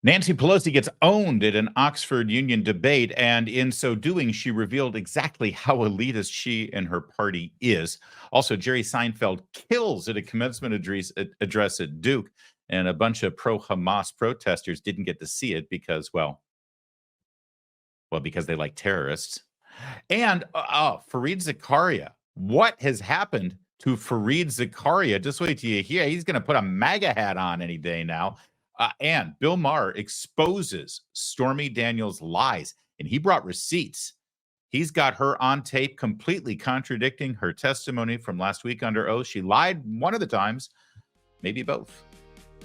Nancy Pelosi gets owned at an Oxford Union debate, and in so doing, she revealed exactly how elitist she and her party is. Also, Jerry Seinfeld kills at a commencement address at Duke, and a bunch of pro-Hamas protesters didn't get to see it because, well, because they like terrorists. And Fareed Zakaria. What has happened to Fareed Zakaria? Just wait till you hear. He's going to put a MAGA hat on any day now. And Bill Maher exposes Stormy Daniels' lies, and he brought receipts. He's got her on tape completely contradicting her testimony from last week under oath. She lied one of the times, maybe both.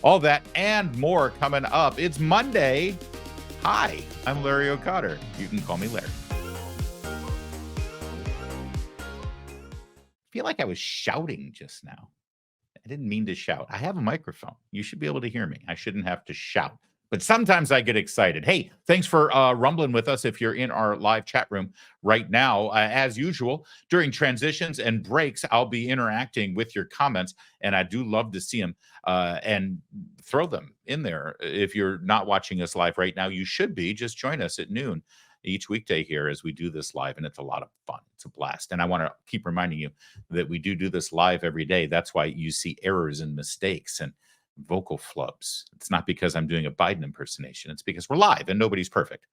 All that and more coming up. It's Monday. Hi, I'm Larry O'Cotter. You can call me Larry. I feel like I was shouting just now. I didn't mean to shout. I have a microphone. You should be able to hear me. I shouldn't have to shout. But sometimes I get excited. Hey, thanks for rumbling with us if you're in our live chat room right now. As usual, during transitions and breaks, I'll be interacting with your comments, and I do love to see them and throw them in there. If you're not watching us live right now, you should be. Just join us at noon each weekday here as we do this live, and it's a lot of fun. It's a blast. And I want to keep reminding you that we do this live every day. That's why you see errors and mistakes and vocal flubs. It's not because I'm doing a Biden impersonation. It's because we're live and nobody's perfect.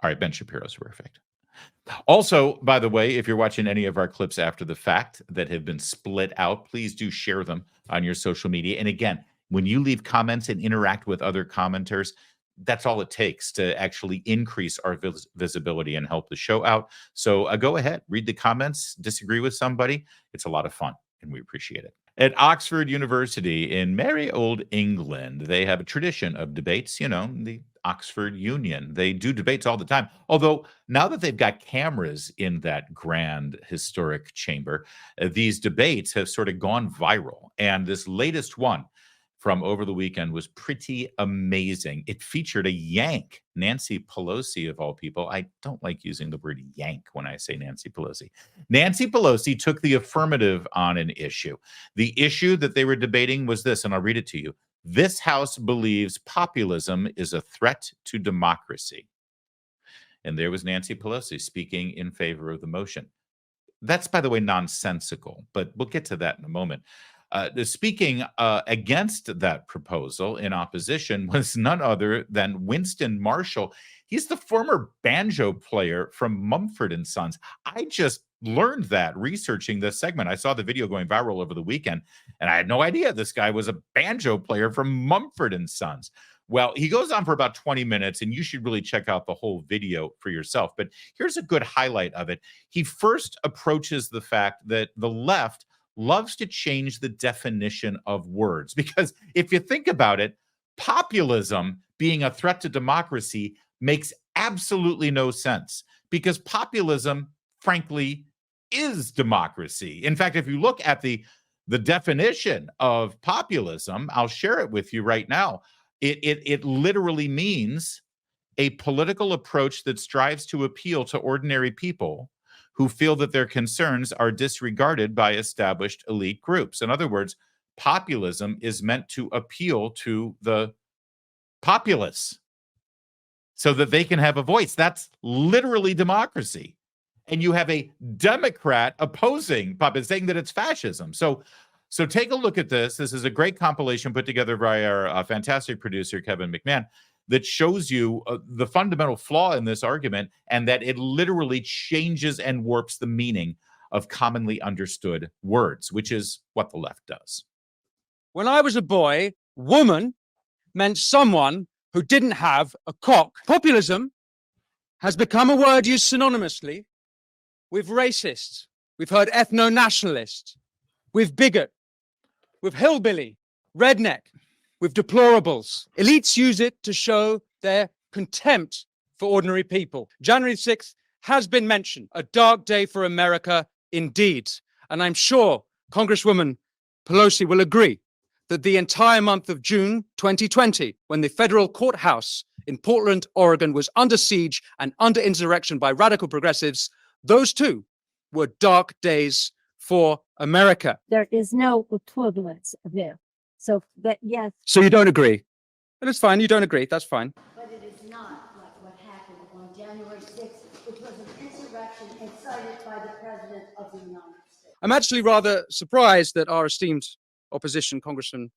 All right, Ben Shapiro's perfect. Also, by the way, if you're watching any of our clips after the fact that have been split out, please do share them on your social media. And again, when you leave comments and interact with other commenters, that's all it takes to actually increase our visibility and help the show out. So go ahead, read the comments, disagree with somebody. It's a lot of fun, and we appreciate it. At Oxford University in merry old England, they have a tradition of debates, the Oxford Union. They do debates all the time. Although now that they've got cameras in that grand historic chamber, these debates have sort of gone viral. And this latest one from over the weekend was pretty amazing. It featured a Yank, Nancy Pelosi of all people. I don't like using the word yank when I say Nancy Pelosi. Nancy Pelosi took the affirmative on an issue. The issue that they were debating was this, and I'll read it to you. This House believes populism is a threat to democracy. And there was Nancy Pelosi speaking in favor of the motion. That's, by the way, nonsensical, but we'll get to that in a moment. Speaking against that proposal in opposition was none other than Winston Marshall. He's the former banjo player from Mumford & Sons. I just learned that researching this segment. I saw the video going viral over the weekend, and I had no idea this guy was a banjo player from Mumford & Sons. Well, he goes on for about 20 minutes, and you should really check out the whole video for yourself. But here's a good highlight of it. He first approaches the fact that the left loves to change the definition of words. Because if you think about it, populism being a threat to democracy makes absolutely no sense. Because populism, frankly, is democracy. In fact, if you look at the definition of populism, I'll share it with you right now. It literally means a political approach that strives to appeal to ordinary people who feel that their concerns are disregarded by established elite groups. In other words, populism is meant to appeal to the populace so that they can have a voice. That's literally democracy. And you have a Democrat opposing populism, saying that it's fascism. So take a look at this. This is a great compilation put together by our fantastic producer, Kevin McMahon, that shows you the fundamental flaw in this argument, and that it literally changes and warps the meaning of commonly understood words, which is what the left does. When I was a boy, woman meant someone who didn't have a cock. Populism has become a word used synonymously with racists. We've heard ethno-nationalist, with bigot, with hillbilly, redneck, with deplorables. Elites use it to show their contempt for ordinary people. January 6th has been mentioned, a dark day for America indeed. And I'm sure Congresswoman Pelosi will agree that the entire month of June 2020, when the federal courthouse in Portland, Oregon was under siege and under insurrection by radical progressives, those too were dark days for America. There is no equivalence there. So that, yes. So you don't agree? And it's fine. You don't agree. That's fine. But it is not like what happened on January 6th, which was an insurrection incited by the President of the United States. I'm actually rather surprised that our esteemed opposition, Congressman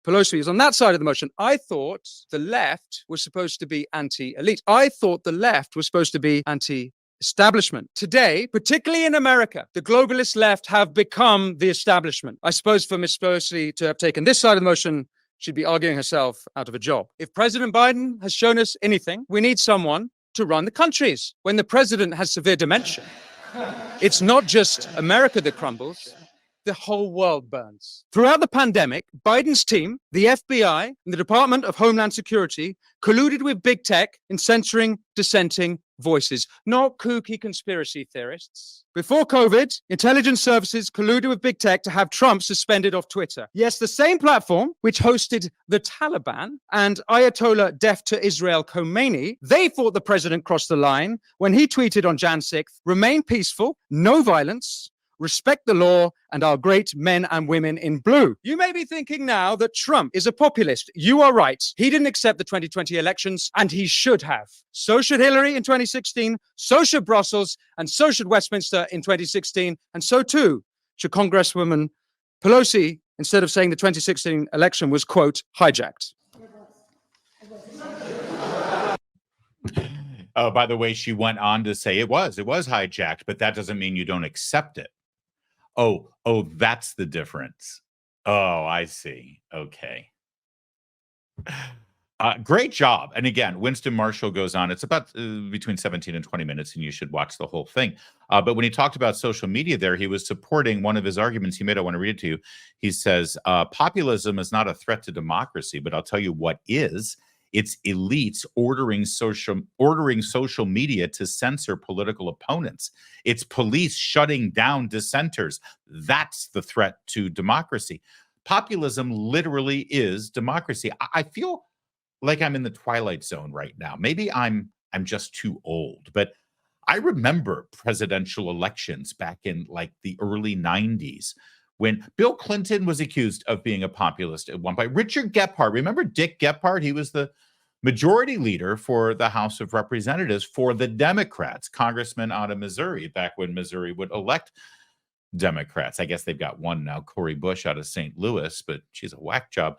Pelosi, is on that side of the motion. I thought the left was supposed to be anti-elite. I thought the left was supposed to be anti-establishment. Today, particularly in America, the globalist left have become the establishment. I suppose for Ms. Pelosi to have taken this side of the motion, she'd be arguing herself out of a job. If President Biden has shown us anything, we need someone to run the countries. When the president has severe dementia, it's not just America that crumbles, the whole world burns. Throughout the pandemic, Biden's team, the FBI, and the Department of Homeland Security colluded with big tech in censoring dissenting voices, not kooky conspiracy theorists. Before COVID, intelligence services colluded with big tech to have Trump suspended off Twitter. Yes, the same platform which hosted the Taliban and Ayatollah deaf to Israel Khomeini, they thought the president crossed the line when he tweeted on Jan 6th, "Remain peaceful, no violence, respect the law, and our great men and women in blue." You may be thinking now that Trump is a populist. You are right. He didn't accept the 2020 elections, and he should have. So should Hillary in 2016, so should Brussels, and so should Westminster in 2016, and so too should Congresswoman Pelosi, instead of saying the 2016 election was, quote, hijacked. Oh, by the way, she went on to say it was hijacked, but that doesn't mean you don't accept it. Oh, that's the difference. Oh, I see. Okay. Great job. And again, Winston Marshall goes on. It's about between 17 and 20 minutes, and you should watch the whole thing. But when he talked about social media there, he was supporting one of his arguments he made. I want to read it to you. He says, populism is not a threat to democracy, but I'll tell you what is. It's elites ordering social media to censor political opponents. It's police shutting down dissenters. That's the threat to democracy. Populism literally is democracy. I feel like I'm in the twilight zone right now. Maybe I'm just too old, but I remember presidential elections back in like the early 90s. When Bill Clinton was accused of being a populist at one point. Richard Gephardt, remember Dick Gephardt? He was the majority leader for the House of Representatives for the Democrats, congressman out of Missouri, back when Missouri would elect Democrats. I guess they've got one now, Cori Bush out of St. Louis, but she's a whack job.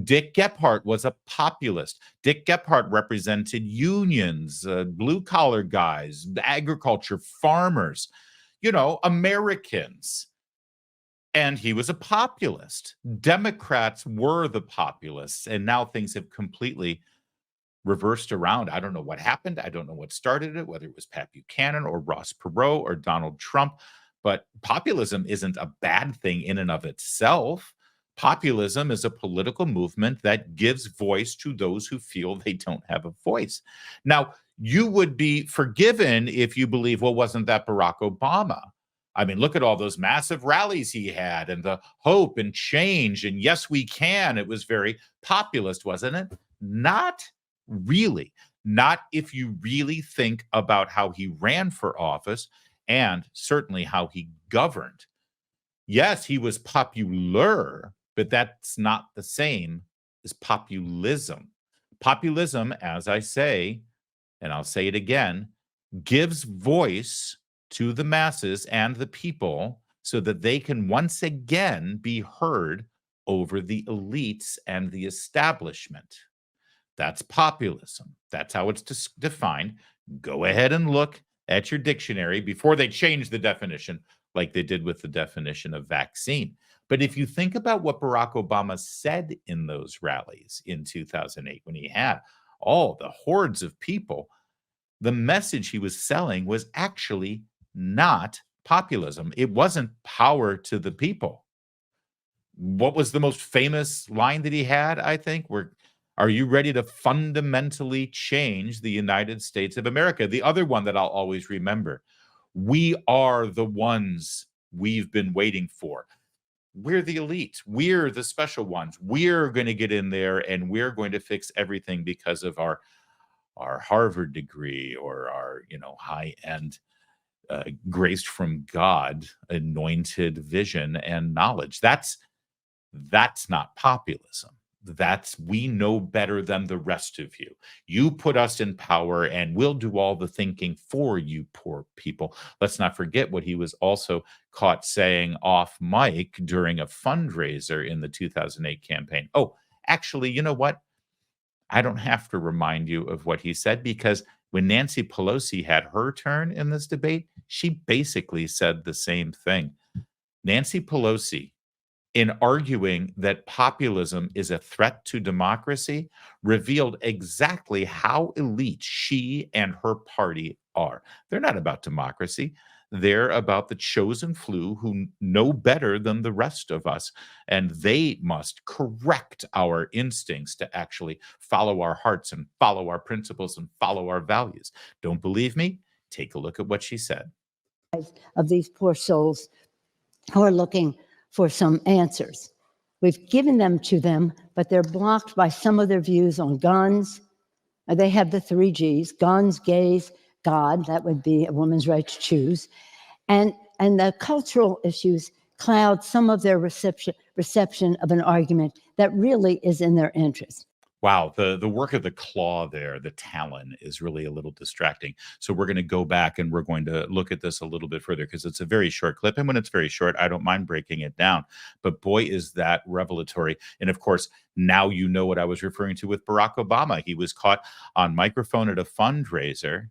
Dick Gephardt was a populist. Dick Gephardt represented unions, blue-collar guys, agriculture, farmers, Americans. And he was a populist. Democrats were the populists, and now things have completely reversed around. I don't know what happened. I don't know what started it, whether it was Pat Buchanan or Ross Perot or Donald Trump. But populism isn't a bad thing in and of itself. Populism is a political movement that gives voice to those who feel they don't have a voice. Now, you would be forgiven if you believe, well, wasn't that Barack Obama? I mean, look at all those massive rallies he had and the hope and change and yes, we can. It was very populist, wasn't it? Not really. Not if you really think about how he ran for office and certainly how he governed. Yes, he was popular, but that's not the same as populism. Populism, as I say, and I'll say it again, gives voice to the masses and the people so that they can once again be heard over the elites and the establishment. That's populism. That's how it's defined. Go ahead and look at your dictionary before they change the definition like they did with the definition of vaccine. But if you think about what Barack Obama said in those rallies in 2008, when he had all the hordes of people, the message he was selling was actually not populism. It wasn't power to the people. What was the most famous line that he had, I think? Are you ready to fundamentally change the United States of America? The other one that I'll always remember, we are the ones we've been waiting for. We're the elites. We're the special ones. We're going to get in there and we're going to fix everything because of our Harvard degree or our, high-end graced from God, anointed vision and knowledge. That's not populism. we know better than the rest of you. You put us in power and we'll do all the thinking for you poor people. Let's not forget what he was also caught saying off mic during a fundraiser in the 2008 campaign. Oh, actually, you know what? I don't have to remind you of what he said, because when Nancy Pelosi had her turn in this debate, she basically said the same thing. Nancy Pelosi, in arguing that populism is a threat to democracy, revealed exactly how elite she and her party are. They're not about democracy. They're about the chosen few who know better than the rest of us. And they must correct our instincts to actually follow our hearts and follow our principles and follow our values. Don't believe me? Take a look at what she said. Of these poor souls who are looking for some answers. We've given them to them, but they're blocked by some of their views on guns. They have the 3 Gs, guns, gays, God, that would be a woman's right to choose. And the cultural issues cloud some of their reception of an argument that really is in their interest. Wow, the work of the claw there, the talon, is really a little distracting. So we're going to go back and we're going to look at this a little bit further, because it's a very short clip. And when it's very short, I don't mind breaking it down. But boy, is that revelatory. And of course, now you know what I was referring to with Barack Obama. He was caught on microphone at a fundraiser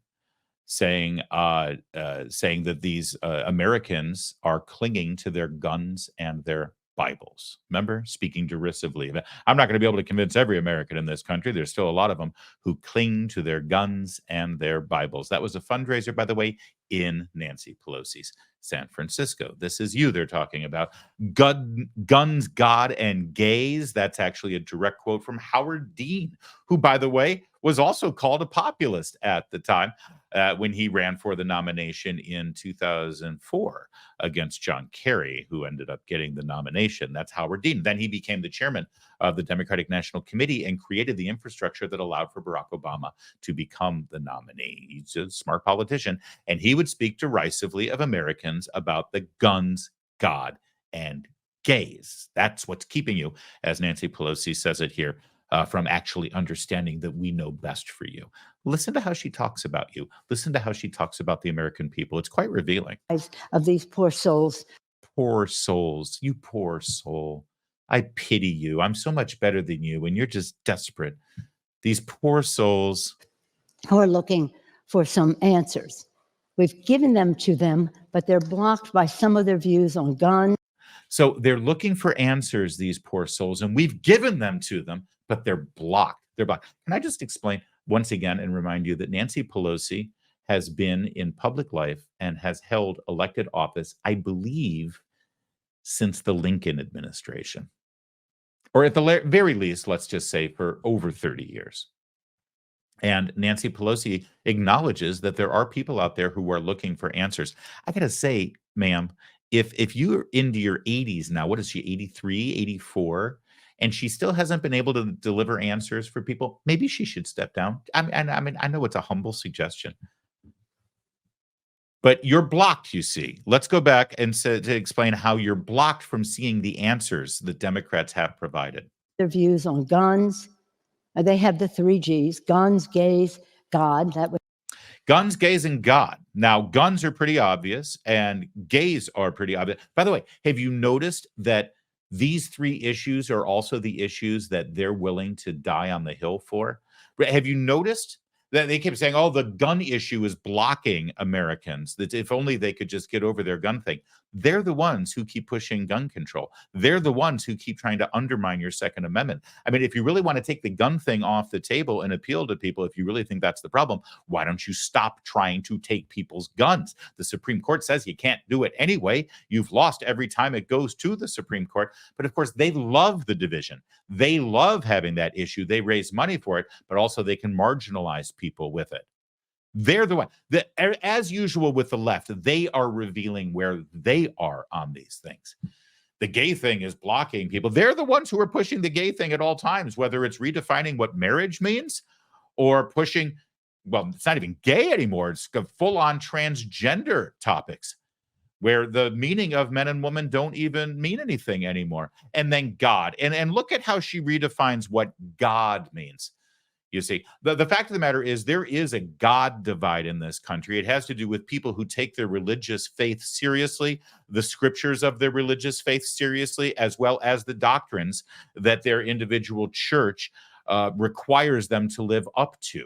saying that these Americans are clinging to their guns and their Bibles. Remember, speaking derisively. I'm not going to be able to convince every American in this country. There's still a lot of them who cling to their guns and their Bibles. That was a fundraiser, by the way, in Nancy Pelosi's San Francisco. This is you they're talking about. Guns, God, and gays. That's actually a direct quote from Howard Dean, who, by the way, was also called a populist at the time when he ran for the nomination in 2004 against John Kerry, who ended up getting the nomination. That's Howard Dean. Then he became the chairman of the Democratic National Committee and created the infrastructure that allowed for Barack Obama to become the nominee. He's a smart politician, and he would speak derisively of Americans about the guns, God, and gays. That's what's keeping you, as Nancy Pelosi says it here, from actually understanding that we know best for you. Listen to how she talks about you. Listen to how she talks about the American people. It's quite revealing. Of these poor souls. Poor souls. You poor soul. I pity you. I'm so much better than you, and you're just desperate. These poor souls who are looking for some answers. We've given them to them, but they're blocked by some of their views on guns. So they're looking for answers, these poor souls, and we've given them to them, but they're blocked. They're blocked. Can I just explain once again and remind you that Nancy Pelosi has been in public life and has held elected office, I believe, since the Lincoln administration, or at the very least, let's just say for over 30 years. And Nancy Pelosi acknowledges that there are people out there who are looking for answers. I got to say, ma'am, if you're into your 80s now, what is she, 83, 84, and she still hasn't been able to deliver answers for people, maybe she should step down. I mean, I know it's a humble suggestion, but you're blocked, you see. Let's go back and to explain how you're blocked from seeing the answers that Democrats have provided. Their views on guns. They have the 3 Gs, guns, gays, God. That would Guns, gays, and God. Now, guns are pretty obvious, and gays are pretty obvious. By the way, have you noticed that these 3 issues are also the issues that they're willing to die on the Hill for? Have you noticed that they keep saying, oh, the gun issue is blocking Americans, that if only they could just get over their gun thing? They're the ones who keep pushing gun control. They're the ones who keep trying to undermine your Second Amendment. I mean, if you really want to take the gun thing off the table and appeal to people, if you really think that's the problem, why don't you stop trying to take people's guns? The Supreme Court says you can't do it anyway. You've lost every time it goes to the Supreme Court. But of course, they love the division. They love having that issue. They raise money for it, but also they can marginalize people with it. They're the one that, as usual with the left, they are revealing where they are on these things. The gay thing is blocking people. They're the ones who are pushing the gay thing at all times, whether it's redefining what marriage means or pushing, well, it's not even gay anymore. It's full on transgender topics. where the meaning of men and women don't even mean anything anymore. And then God. And look at how she redefines what God means. You see, the fact of the matter is there is a God divide in this country. It has to do with people who take their religious faith seriously, the scriptures of their religious faith seriously, as well as the doctrines that their individual church requires them to live up to,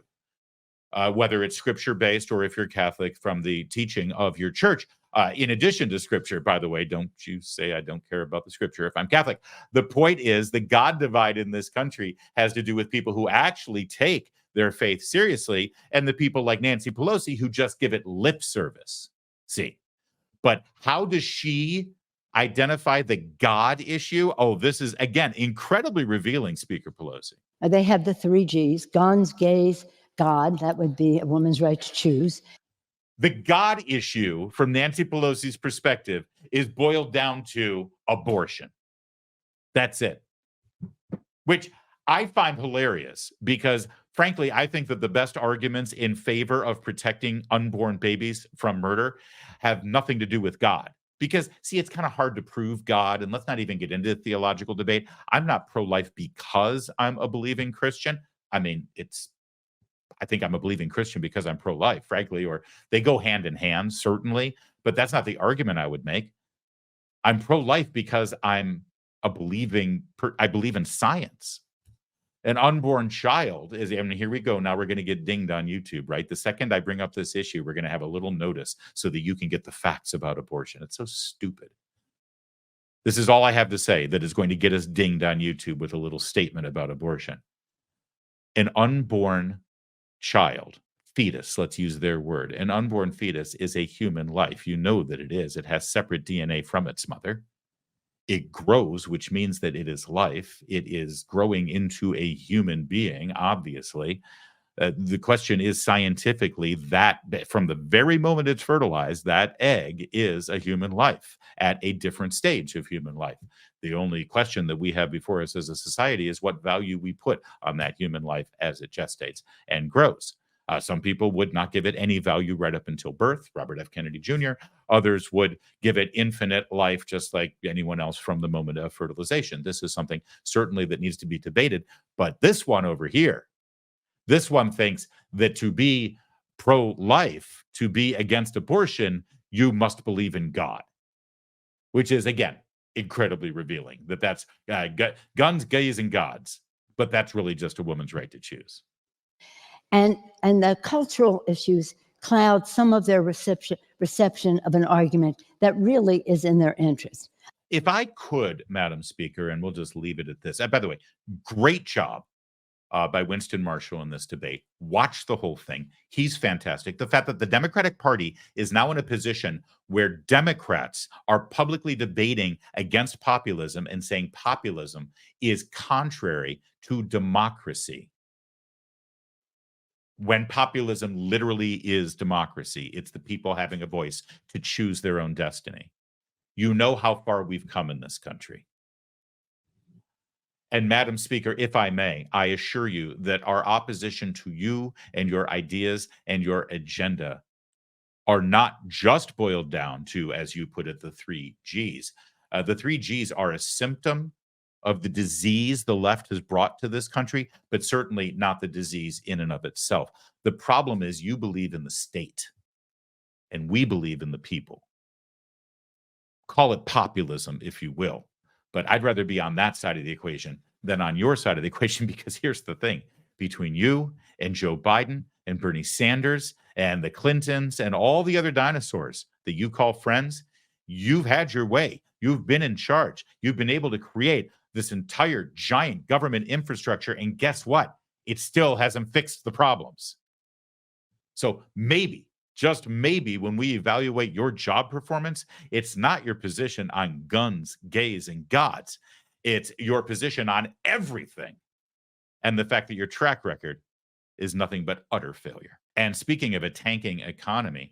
whether it's scripture-based or if you're Catholic from the teaching of your church. In addition to scripture, by the way, don't you say I don't care about the scripture if I'm Catholic. The point is the God divide in this country has to do with people who actually take their faith seriously and the people like Nancy Pelosi who just give it lip service. See, but how does she identify the God issue? Oh, this is, again, incredibly revealing, Speaker Pelosi. They have the 3 Gs: guns, gays, God. That would be a woman's right to choose. The God issue, from Nancy Pelosi's perspective, is boiled down to abortion. That's it. Which I find hilarious because, frankly, I think that the best arguments in favor of protecting unborn babies from murder have nothing to do with God. Because, see, it's kind of hard to prove God, and let's not even get into theological debate. I'm not pro-life because I'm a believing Christian. I mean, I think I'm a believing Christian because I'm pro-life, frankly, or they go hand in hand, certainly, but that's not the argument I would make. I'm pro-life because I believe in science. An unborn child is, I mean, here we go. Now we're going to get dinged on YouTube, right? The second I bring up this issue, we're going to have a little notice so that you can get the facts about abortion. It's so stupid. This is all I have to say that is going to get us dinged on YouTube with a little statement about abortion. An unborn child, fetus, let's use their word. An unborn fetus is a human life. You know that it is. It has separate DNA from its mother. It grows, which means that it is life. It is growing into a human being, obviously. The question is scientifically that from the very moment it's fertilized, that egg is a human life at a different stage of human life. The only question that we have before us as a society is what value we put on that human life as it gestates and grows. Some people would not give it any value right up until birth, Robert F. Kennedy Jr. Others would give it infinite life, just like anyone else from the moment of fertilization. This is something certainly that needs to be debated. But this one over here, this one thinks that to be pro-life, to be against abortion, you must believe in God, which is, again, incredibly revealing that that's guns, gays, and gods. But that's really just a woman's right to choose. And the cultural issues cloud some of their reception of an argument that really is in their interest. If I could, Madam Speaker, and we'll just leave it at this. By the way, great job by Winston Marshall in this debate. Watch the whole thing. He's fantastic. The fact that the Democratic Party is now in a position where Democrats are publicly debating against populism and saying populism is contrary to democracy. When populism literally is democracy, it's the people having a voice to choose their own destiny. You know how far we've come in this country. And Madam Speaker, if I may, I assure you that our opposition to you and your ideas and your agenda are not just boiled down to, as you put it, the 3 Gs. The 3 Gs are a symptom of the disease the left has brought to this country, but certainly not the disease in and of itself. The problem is you believe in the state, and we believe in the people. Call it populism, if you will. But I'd rather be on that side of the equation than on your side of the equation, because here's the thing. Between you and Joe Biden and Bernie Sanders and the Clintons and all the other dinosaurs that you call friends, you've had your way. You've been in charge. You've been able to create this entire giant government infrastructure. And guess what? It still hasn't fixed the problems. So maybe, just maybe, when we evaluate your job performance, it's not your position on guns, gays, and gods. It's your position on everything. And the fact that your track record is nothing but utter failure. And speaking of a tanking economy,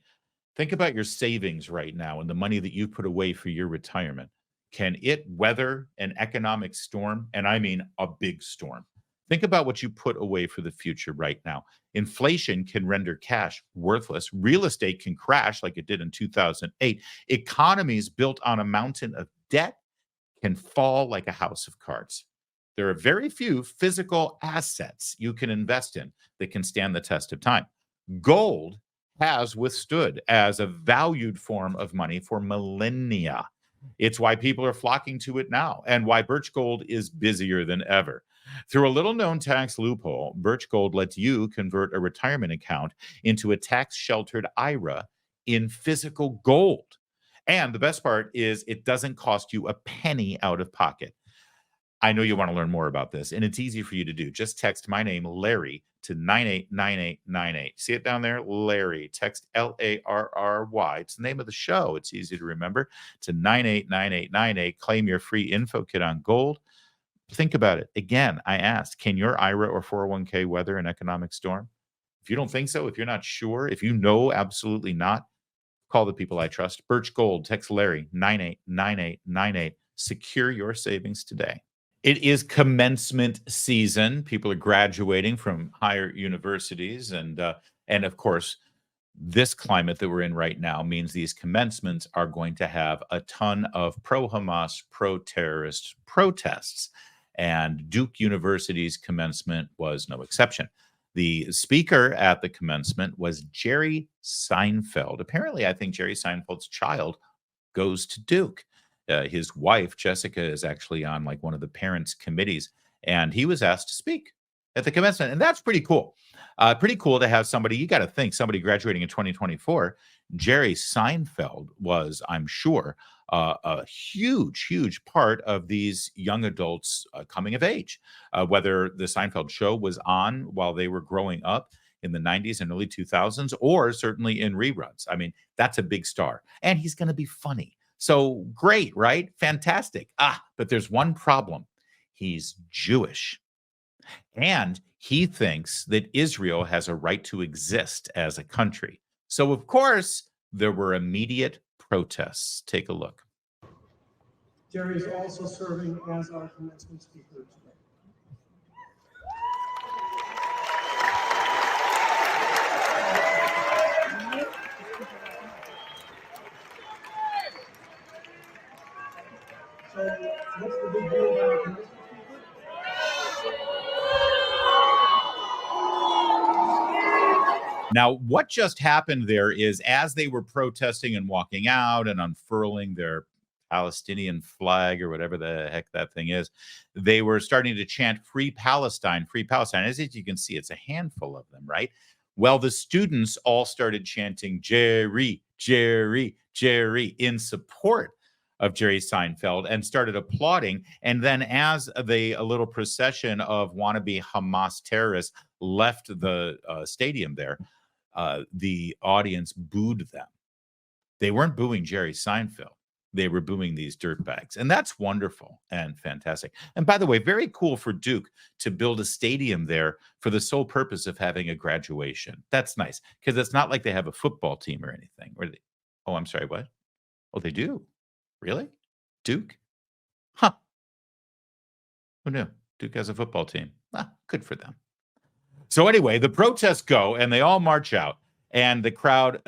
think about your savings right now and the money that you put away for your retirement. Can it weather an economic storm? And I mean a big storm. Think about what you put away for the future right now. Inflation can render cash worthless. Real estate can crash like it did in 2008. Economies built on a mountain of debt can fall like a house of cards. There are very few physical assets you can invest in that can stand the test of time. Gold has withstood as a valued form of money for millennia. It's why people are flocking to it now and why Birch Gold is busier than ever. Through a little known tax loophole, Birch Gold lets you convert a retirement account into a tax sheltered IRA in physical gold. And the best part is it doesn't cost you a penny out of pocket. I know you want to learn more about this, and it's easy for you to do. Just text my name, Larry, to 989898. See it down there? Larry. Text Larry. It's the name of the show. It's easy to remember. To 989898. Claim your free info kit on gold. Think about it. Again, I asked, can your IRA or 401k weather an economic storm? If you don't think so, if you're not sure, if you know absolutely not, call the people I trust. Birch Gold. Text Larry, 989898. Secure your savings today. It is commencement season. People are graduating from higher universities. And of course, this climate that we're in right now means these commencements are going to have a ton of pro-Hamas, pro-terrorist protests. And Duke University's commencement was no exception. The speaker at the commencement was Jerry Seinfeld. Apparently, I think Jerry Seinfeld's child goes to Duke. His wife, Jessica, is actually on like one of the parents' committees, and he was asked to speak at the commencement. And that's pretty cool. Pretty cool to have somebody, you got to think, somebody graduating in 2024. Jerry Seinfeld was, I'm sure, a huge part of these young adults coming of age. Whether the Seinfeld show was on while they were growing up in the 90s and early 2000s, or certainly in reruns. I mean, that's a big star. And he's going to be funny. So great, right? Fantastic. But there's one problem. He's Jewish. And he thinks that Israel has a right to exist as a country. So, of course, there were immediate protests. Take a look. Jerry is also serving as our commencement speaker today. So, what's the big deal about our commencement speaker? Now, what just happened there is as they were protesting and walking out and unfurling their Palestinian flag or whatever the heck that thing is, they were starting to chant Free Palestine, Free Palestine. As you can see, it's a handful of them, right? Well, the students all started chanting Jerry, Jerry, Jerry in support of Jerry Seinfeld and started applauding. And then as a little procession of wannabe Hamas terrorists left the stadium there, the audience booed them. They weren't booing Jerry Seinfeld. They were booing these dirtbags. And that's wonderful and fantastic. And by the way, very cool for Duke to build a stadium there for the sole purpose of having a graduation. That's nice because it's not like they have a football team or anything. Oh, I'm sorry, what? Oh, they do. Really? Duke? Huh. Who knew? Duke has a football team. Good for them. So anyway, the protests go and they all march out and the crowd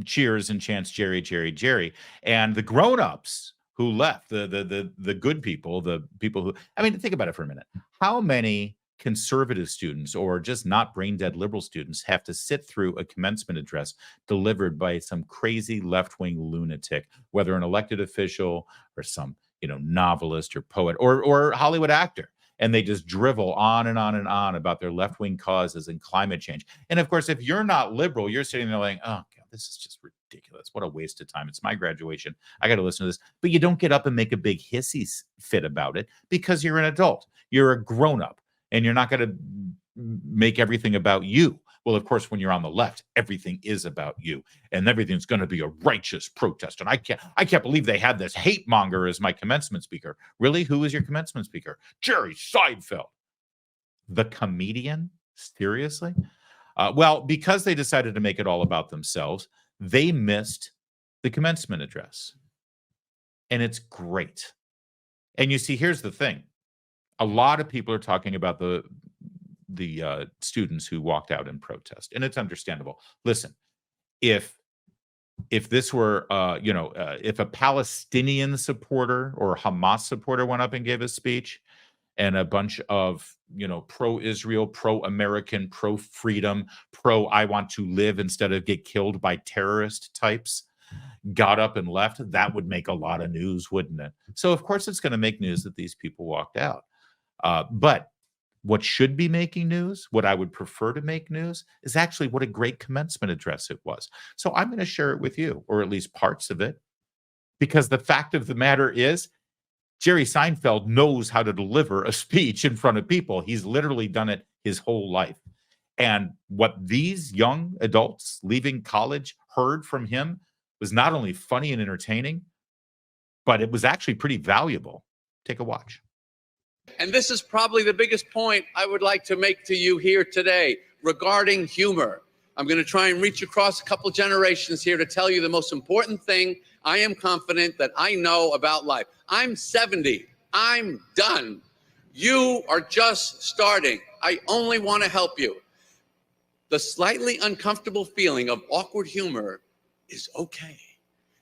cheers and chants Jerry, Jerry, Jerry. And the grown-ups who left, the good people, the people who, I mean, think about it for a minute. How many conservative students or just not brain-dead liberal students have to sit through a commencement address delivered by some crazy left-wing lunatic, whether an elected official or some, novelist or poet or Hollywood actor? And they just drivel on and on and on about their left-wing causes and climate change. And of course, if you're not liberal, you're sitting there like, oh, God, this is just ridiculous. What a waste of time. It's my graduation. I got to listen to this. But you don't get up and make a big hissy fit about it because you're an adult. You're a grown-up. And you're not going to make everything about you. Well, of course, when you're on the left, everything is about you. And everything's going to be a righteous protest. And I can't believe they had this hate monger as my commencement speaker. Really? Who is your commencement speaker? Jerry Seinfeld. The comedian? Seriously? Well, because they decided to make it all about themselves, they missed the commencement address. And it's great. And you see, here's the thing. A lot of people are talking about the students who walked out in protest, and it's understandable. Listen, if this were, if a Palestinian supporter or Hamas supporter went up and gave a speech, and a bunch of, pro-Israel, pro-American, pro-freedom, pro-I want to live instead of get killed by terrorist types got up and left, that would make a lot of news, wouldn't it? So, of course, it's going to make news that these people walked out. But what should be making news, what I would prefer to make news, is actually what a great commencement address it was. So I'm going to share it with you, or at least parts of it, because the fact of the matter is, Jerry Seinfeld knows how to deliver a speech in front of people. He's literally done it his whole life. And what these young adults leaving college heard from him was not only funny and entertaining, but it was actually pretty valuable. Take a watch. And this is probably the biggest point I would like to make to you here today regarding humor. I'm going to try and reach across a couple generations here to tell you the most important thing I am confident that I know about life. I'm 70. I'm done. You are just starting. I only want to help you. The slightly uncomfortable feeling of awkward humor is okay.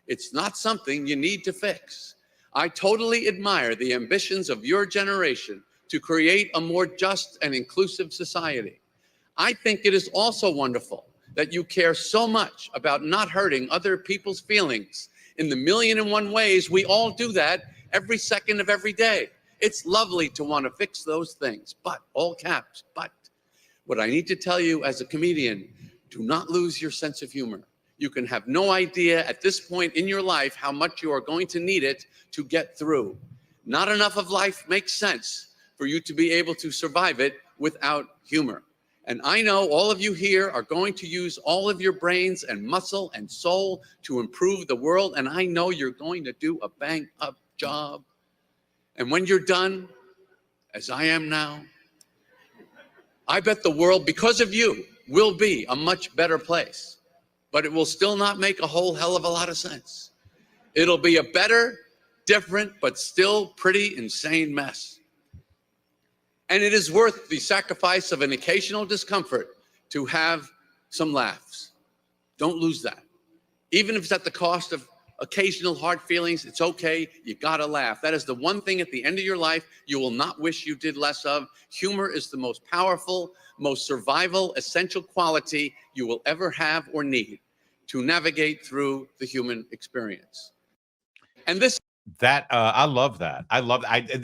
It's not something you need to fix. I totally admire the ambitions of your generation to create a more just and inclusive society. I think it is also wonderful that you care so much about not hurting other people's feelings in the 1,000,001 ways we all do that every second of every day. It's lovely to want to fix those things, but, all caps, but, what I need to tell you as a comedian, do not lose your sense of humor. You can have no idea at this point in your life how much you are going to need it to get through. Not enough of life makes sense for you to be able to survive it without humor. And I know all of you here are going to use all of your brains and muscle and soul to improve the world, and I know you're going to do a bang-up job. And when you're done, as I am now, I bet the world, because of you, will be a much better place. But it will still not make a whole hell of a lot of sense. It'll be a better, different, but still pretty insane mess. And it is worth the sacrifice of an occasional discomfort to have some laughs. Don't lose that. Even if it's at the cost of occasional hard feelings, it's okay. You gotta laugh. That is the one thing at the end of your life you will not wish you did less of. Humor is the most powerful, most survival, essential quality you will ever have or need to navigate through the human experience. And this I love that.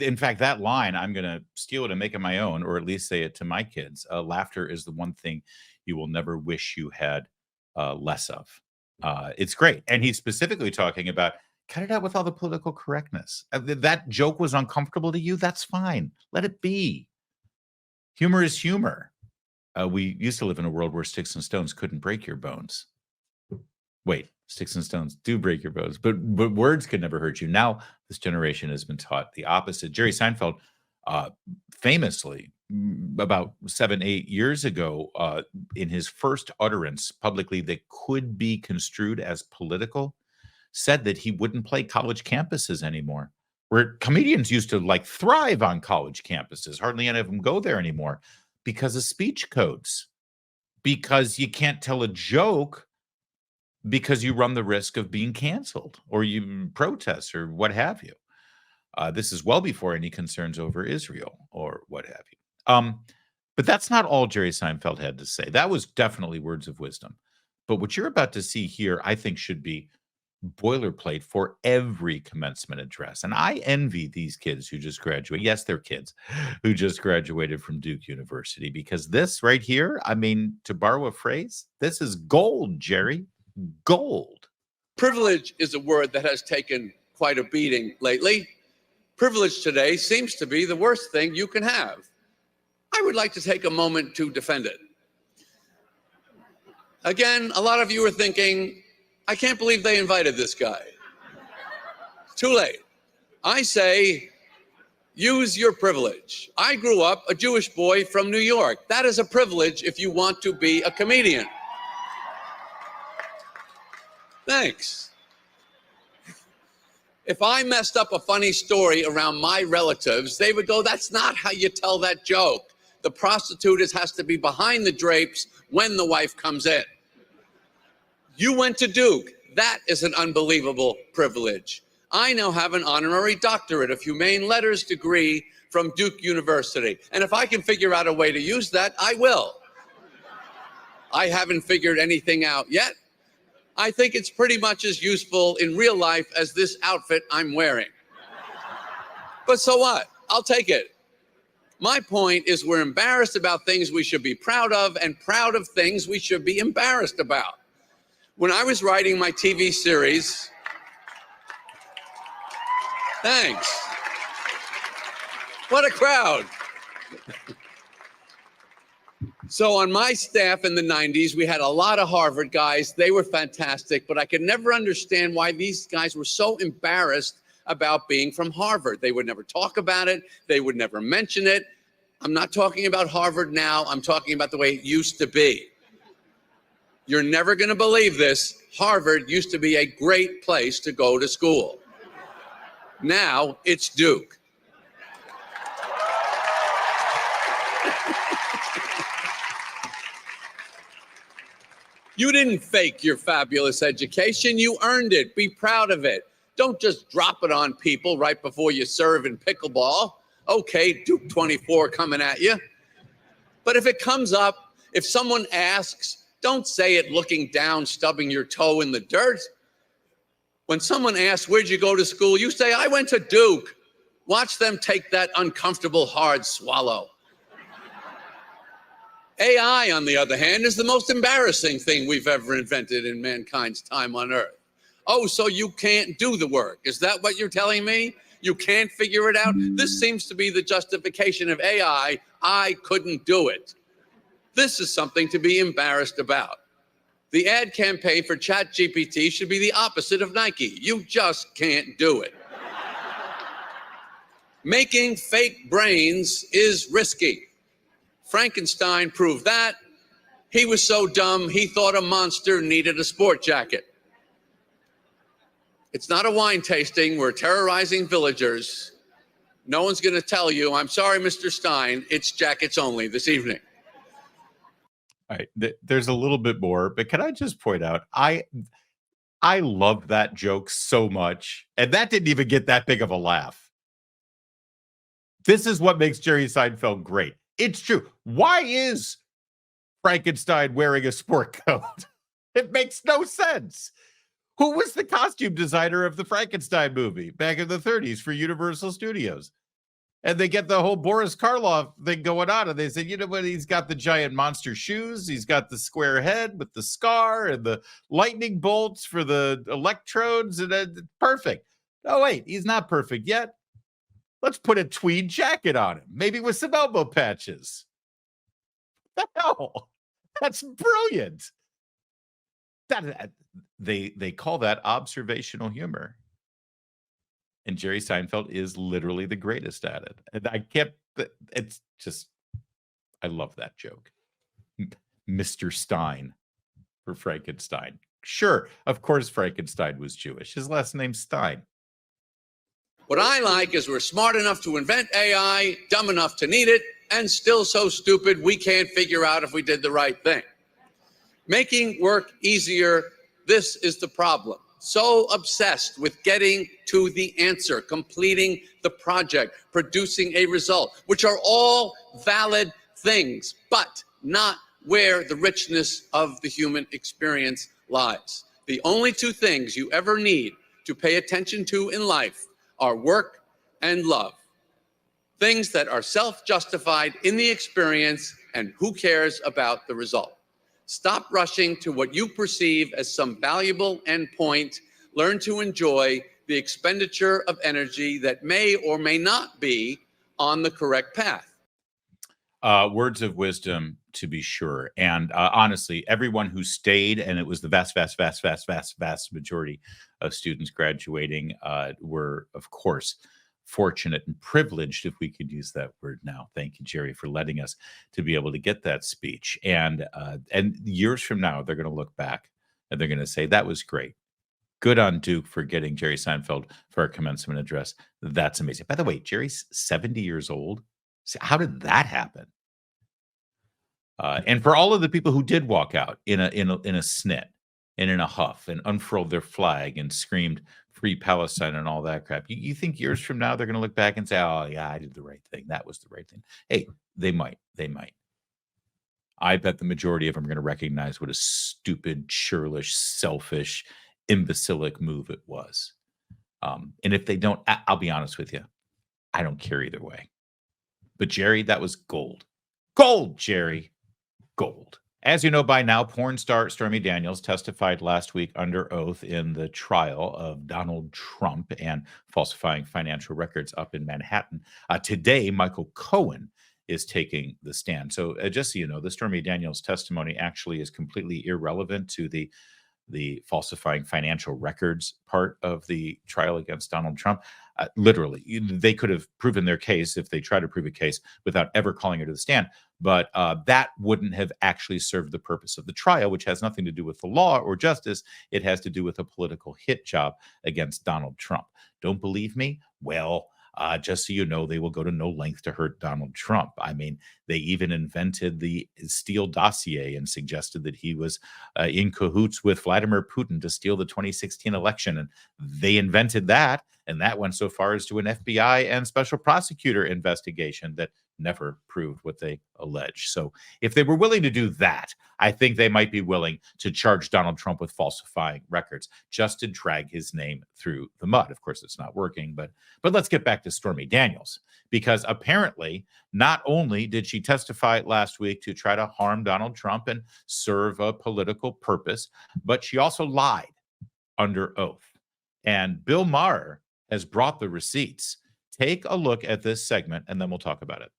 In fact, that line, I'm going to steal it and make it my own, or at least say it to my kids. Laughter is the one thing you will never wish you had less of. It's great. And he's specifically talking about, cut it out with all the political correctness. That joke was uncomfortable to you. That's fine. Let it be. Humor is humor. We used to live in a world where sticks and stones couldn't break your bones. Wait, sticks and stones do break your bones, but words could never hurt you. Now, this generation has been taught the opposite. Jerry Seinfeld, famously, about 7-8 years ago, in his first utterance publicly that could be construed as political, said that he wouldn't play college campuses anymore. Where comedians used to thrive on college campuses. Hardly any of them go there anymore because of speech codes. Because you can't tell a joke because you run the risk of being canceled or you protest or what have you. This is well before any concerns over Israel or what have you. But that's not all Jerry Seinfeld had to say. That was definitely words of wisdom. But what you're about to see here, I think, should be boilerplate for every commencement address. And I envy these kids who just graduated. Yes, they're kids who just graduated from Duke University, because this right here, I mean, to borrow a phrase, this is gold, Jerry. Gold. privilege is a word that has taken quite a beating lately. Privilege today seems to be the worst thing you can have. I would like to take a moment to defend it. Again, a lot of you are thinking, I can't believe they invited this guy. Too late. I say, use your privilege. I grew up a Jewish boy from New York. That is a privilege if you want to be a comedian. Thanks. If I messed up a funny story around my relatives, they would go, that's not how you tell that joke. The prostitute has to be behind the drapes when the wife comes in. You went to Duke. That is an unbelievable privilege. I now have an honorary doctorate of humane letters degree from Duke University. And if I can figure out a way to use that, I will. I haven't figured anything out yet. I think it's pretty much as useful in real life as this outfit I'm wearing. But so what? I'll take it. My point is we're embarrassed about things we should be proud of and proud of things we should be embarrassed about. When I was writing my TV series, thanks. What a crowd. So on my staff in the 90s, we had a lot of Harvard guys. They were fantastic, but I could never understand why these guys were so embarrassed about being from Harvard. They would never talk about it. They would never mention it. I'm not talking about Harvard now. I'm talking about the way it used to be. You're never going to believe this. Harvard used to be a great place to go to school. Now it's Duke. You didn't fake your fabulous education. You earned it. Be proud of it. Don't just drop it on people right before you serve in pickleball. Okay, Duke 24 coming at you. But if it comes up, if someone asks, don't say it looking down, stubbing your toe in the dirt. When someone asks, where'd you go to school? You say, I went to Duke. Watch them take that uncomfortable, hard swallow. AI, on the other hand, is the most embarrassing thing we've ever invented in mankind's time on Earth. Oh, so you can't do the work. Is that what you're telling me? You can't figure it out? This seems to be the justification of AI. I couldn't do it. This is something to be embarrassed about. The ad campaign for ChatGPT should be the opposite of Nike. You just can't do it. Making fake brains is risky. Frankenstein proved that. He was so dumb, he thought a monster needed a sport jacket. It's not a wine tasting. We're terrorizing villagers. No one's going to tell you, I'm sorry, Mr. Stein, it's jackets only this evening. All right, there's a little bit more, but can I just point out, I love that joke so much, and that didn't even get that big of a laugh. This is what makes Jerry Seinfeld great. It's true. Why is Frankenstein wearing a sport coat? It makes no sense. Who was the costume designer of the Frankenstein movie back in the 30s for Universal Studios? And they get the whole Boris Karloff thing going on. And they said, you know what? He's got the giant monster shoes. He's got the square head with the scar and the lightning bolts for the electrodes. And perfect. Oh, wait, he's not perfect yet. Let's put a tweed jacket on him, maybe with some elbow patches. Hell, that's brilliant. They call that observational humor. And Jerry Seinfeld is literally the greatest at it. And it's just, I love that joke. Mr. Stein for Frankenstein. Sure, of course Frankenstein was Jewish. His last name's Stein. What I like is we're smart enough to invent AI, dumb enough to need it, and still so stupid we can't figure out if we did the right thing. Making work easier, this is the problem. So obsessed with getting to the answer, completing the project, producing a result, which are all valid things, but not where the richness of the human experience lies. The only two things you ever need to pay attention to in life are work and love. Things that are self-justified in the experience, and who cares about the result? Stop rushing to what you perceive as some valuable endpoint. Learn to enjoy the expenditure of energy that may or may not be on the correct path. Words of wisdom, to be sure. And honestly, everyone who stayed, and it was the vast majority of students graduating, were, of course, fortunate and privileged, if we could use that word now. Thank you, Jerry, for letting us to be able to get that speech. And years from now, they're going to look back and they're going to say, that was great. Good on Duke for getting Jerry Seinfeld for our commencement address. That's amazing. By the way, Jerry's 70 years old. How did that happen? And for all of the people who did walk out in a snit and in a huff and unfurled their flag and screamed "Free Palestine" and all that crap, you think years from now they're going to look back and say, "Oh yeah, I did the right thing. That was the right thing." Hey, they might. I bet the majority of them are going to recognize what a stupid, churlish, selfish, imbecilic move it was. And if they don't, I'll be honest with you, I don't care either way. But Jerry, that was gold. Gold, Jerry. Gold. As you know by now, porn star Stormy Daniels testified last week under oath in the trial of Donald Trump and falsifying financial records up in Manhattan. Today, Michael Cohen is taking the stand. So just so you know, the Stormy Daniels testimony actually is completely irrelevant to the falsifying financial records part of the trial against Donald Trump. Literally, they could have proven their case if they tried to prove a case without ever calling her to the stand. But that wouldn't have actually served the purpose of the trial, which has nothing to do with the law or justice. It has to do with a political hit job against Donald Trump. Don't believe me? Well, just so you know, they will go to no length to hurt Donald Trump. I mean, they even invented the Steele dossier and suggested that he was in cahoots with Vladimir Putin to steal the 2016 election. And they invented that. And that went so far as to an FBI and special prosecutor investigation that never proved what they allege. So if they were willing to do that, I think they might be willing to charge Donald Trump with falsifying records just to drag his name through the mud. Of course, it's not working, but let's get back to Stormy Daniels, because apparently not only did she testify last week to try to harm Donald Trump and serve a political purpose, but she also lied under oath. And Bill Maher has brought the receipts. Take a look at this segment, and then we'll talk about it.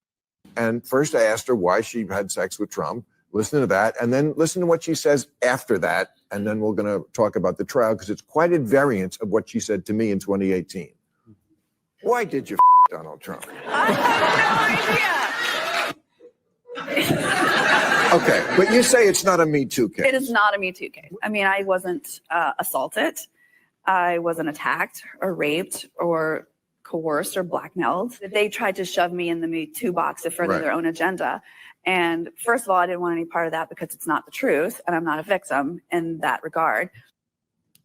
And first I asked her why she had sex with Trump. Listen to that, and then listen to what she says after that, and then we're going to talk about the trial, because it's quite a variance of what she said to me in 2018. Why did you Donald Trump? I have no idea. Okay, but you say it's not a Me Too case. It is not a Me Too case. I mean, I wasn't assaulted. I wasn't attacked or raped or coerced or blackmailed. They tried to shove me in the Me Too box to further their own agenda. And first of all, I didn't want any part of that because it's not the truth, and I'm not a victim in that regard.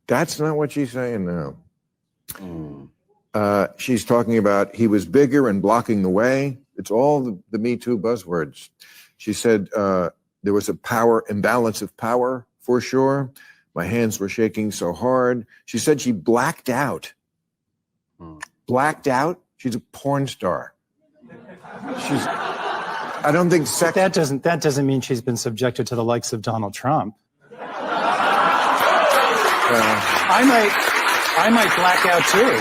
That's not what she's saying now. She's talking about he was bigger and blocking the way. It's all the Me Too buzzwords. She said there was a power imbalance of power for sure. My hands were shaking so hard. She said she blacked out. Blacked out? She's a porn star. I don't think sex. That doesn't mean she's been subjected to the likes of Donald Trump. I might black out too.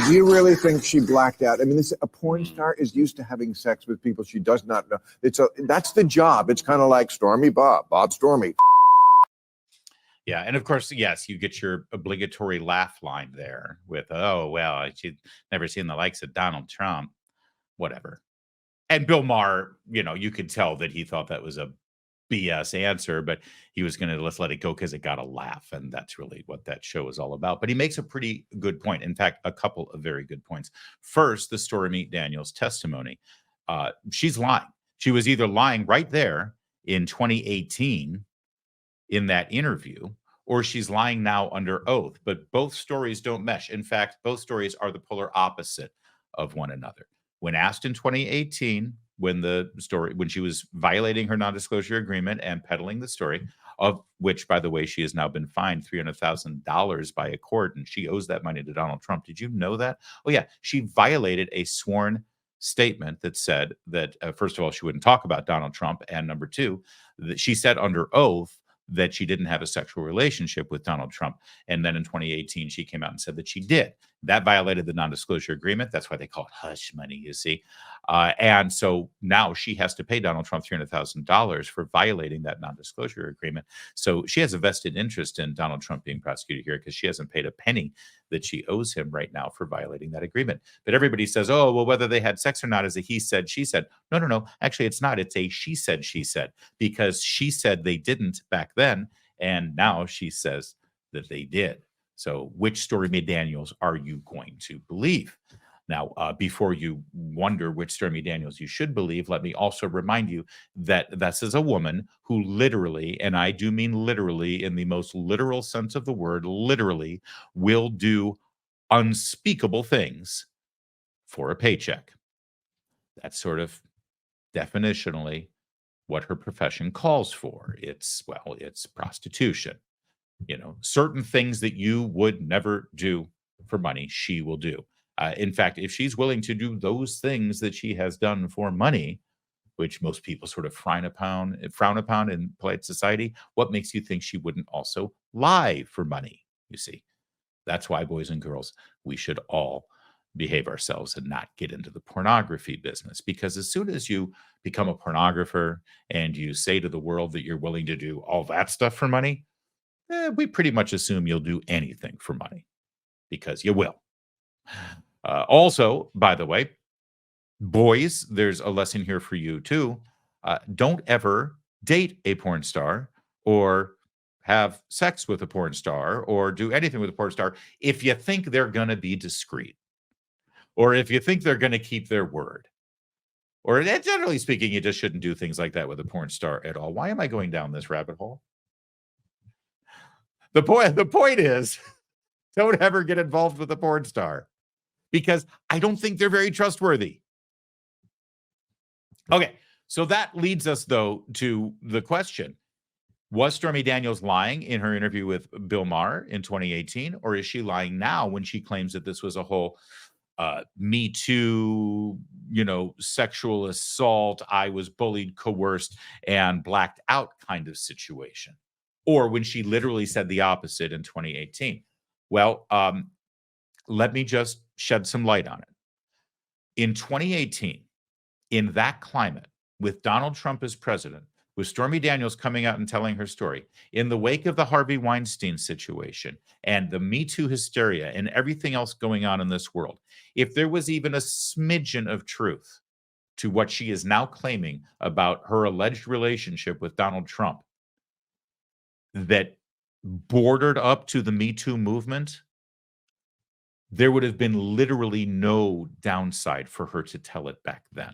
Do you really think she blacked out? I mean, a porn star is used to having sex with people she does not know. That's the job. It's kind of like Stormy Bob Stormy. Yeah, and of course, yes, you get your obligatory laugh line there with, "Oh, well, she'd never seen the likes of Donald Trump," whatever. And Bill Maher, you could tell that he thought that was a BS answer, but he was going to let it go because it got a laugh, and that's really what that show is all about. But he makes a pretty good point. In fact, a couple of very good points. First, the Stormy Daniels testimony. She's lying. She was either lying right there in 2018 in that interview, or she's lying now under oath. But both stories don't mesh. In fact, both stories are the polar opposite of one another. When asked in 2018, when she was violating her non-disclosure agreement and peddling the story, of which, by the way, she has now been fined $300,000 by a court, and she owes that money to Donald Trump. Did you know that? Oh, yeah. She violated a sworn statement that said that, first of all, she wouldn't talk about Donald Trump, and number two, that she said under oath that she didn't have a sexual relationship with Donald Trump. And then in 2018, she came out and said that she did. That violated the non-disclosure agreement. That's why they call it hush money, you see. And so now she has to pay Donald Trump $300,000 for violating that non-disclosure agreement. So she has a vested interest in Donald Trump being prosecuted here because she hasn't paid a penny that she owes him right now for violating that agreement. But everybody says, oh, well, whether they had sex or not is a he said, she said. No. Actually, it's not. It's a she said, because she said they didn't back then. And now she says that they did. So which Stormy Daniels are you going to believe? Now, before you wonder which Stormy Daniels you should believe, let me also remind you that this is a woman who literally, and I do mean literally in the most literal sense of the word, literally will do unspeakable things for a paycheck. That's sort of definitionally what her profession calls for. It's prostitution. Certain things that you would never do for money, she will do. In fact, if she's willing to do those things that she has done for money, which most people sort of frown upon in polite society, what makes you think she wouldn't also lie for money? You see, that's why, boys and girls, we should all behave ourselves and not get into the pornography business. Because as soon as you become a pornographer and you say to the world that you're willing to do all that stuff for money, we pretty much assume you'll do anything for money, because you will. Also, by the way, boys, there's a lesson here for you too. Don't ever date a porn star or have sex with a porn star or do anything with a porn star if you think they're going to be discreet, or if you think they're going to keep their word. Or generally speaking, you just shouldn't do things like that with a porn star at all. Why am I going down this rabbit hole? The point is, don't ever get involved with a porn star, because I don't think they're very trustworthy. Okay, so that leads us, though, to the question. Was Stormy Daniels lying in her interview with Bill Maher in 2018, or is she lying now when she claims that this was a whole Me Too, sexual assault, I was bullied, coerced, and blacked out kind of situation? Or when she literally said the opposite in 2018? Well, let me just shed some light on it. In 2018, in that climate, with Donald Trump as president, with Stormy Daniels coming out and telling her story, in the wake of the Harvey Weinstein situation and the Me Too hysteria and everything else going on in this world, if there was even a smidgen of truth to what she is now claiming about her alleged relationship with Donald Trump that bordered up to the Me Too movement, there would have been literally no downside for her to tell it back then.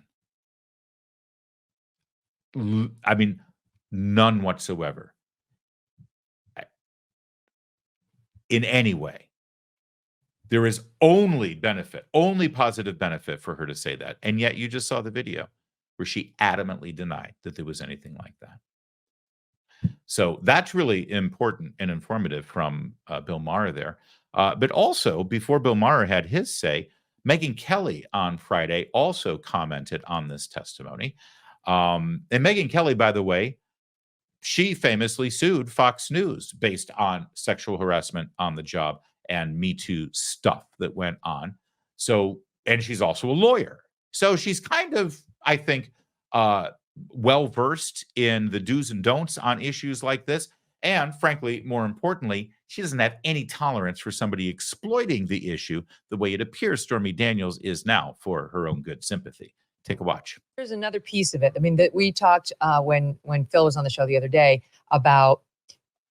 I mean, none whatsoever. In any way. There is only benefit, only positive benefit for her to say that. And yet you just saw the video where she adamantly denied that there was anything like that. So that's really important and informative from Bill Maher there. But also, before Bill Maher had his say, Megyn Kelly on Friday also commented on this testimony. And Megyn Kelly, by the way, she famously sued Fox News based on sexual harassment on the job and Me Too stuff that went on. So, and she's also a lawyer. So she's kind of, I think, well-versed in the do's and don'ts on issues like this. And frankly, more importantly, she doesn't have any tolerance for somebody exploiting the issue the way it appears Stormy Daniels is now for her own good sympathy. Take a watch. There's another piece of it. I mean, that we talked when Phil was on the show the other day about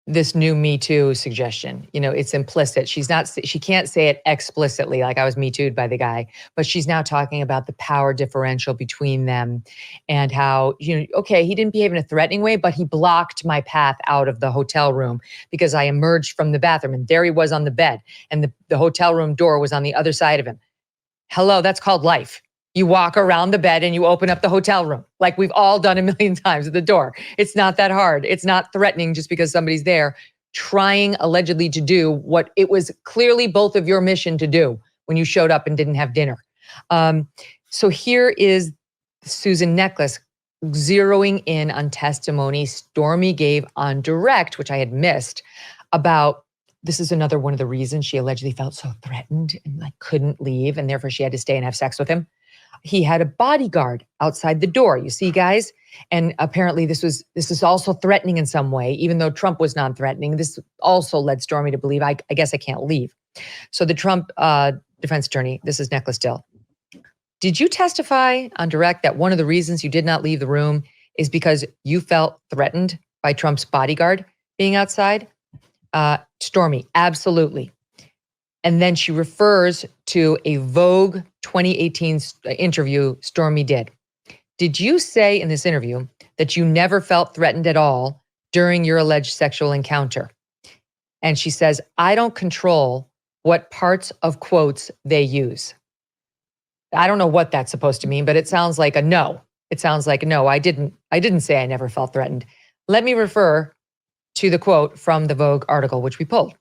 this new Me Too suggestion. It's implicit. She can't say it explicitly, like I was Me Too'd by the guy, but she's now talking about the power differential between them and how, okay, he didn't behave in a threatening way, but he blocked my path out of the hotel room because I emerged from the bathroom and there he was on the bed and the hotel room door was on the other side of him. Hello, that's called life. You walk around the bed and you open up the hotel room like we've all done a million times at the door. It's not that hard. It's not threatening just because somebody's there trying allegedly to do what it was clearly both of your mission to do when you showed up and didn't have dinner. So here is Susan Necklace zeroing in on testimony Stormy gave on Direct, which I had missed, about this is another one of the reasons she allegedly felt so threatened and couldn't leave and therefore she had to stay and have sex with him. He had a bodyguard outside the door, you see, guys? And apparently this is also threatening in some way, even though Trump was non-threatening. This also led Stormy to believe, I guess I can't leave. So the Trump defense attorney, this is Necklace Dill. Did you testify on Direct that one of the reasons you did not leave the room is because you felt threatened by Trump's bodyguard being outside? Stormy, absolutely. And then she refers to a Vogue 2018 interview Stormy did. Did you say in this interview that you never felt threatened at all during your alleged sexual encounter? And she says, I don't control what parts of quotes they use. I don't know what that's supposed to mean, but it sounds like a no. It sounds like, no, I didn't say I never felt threatened. Let me refer to the quote from the Vogue article, which we pulled.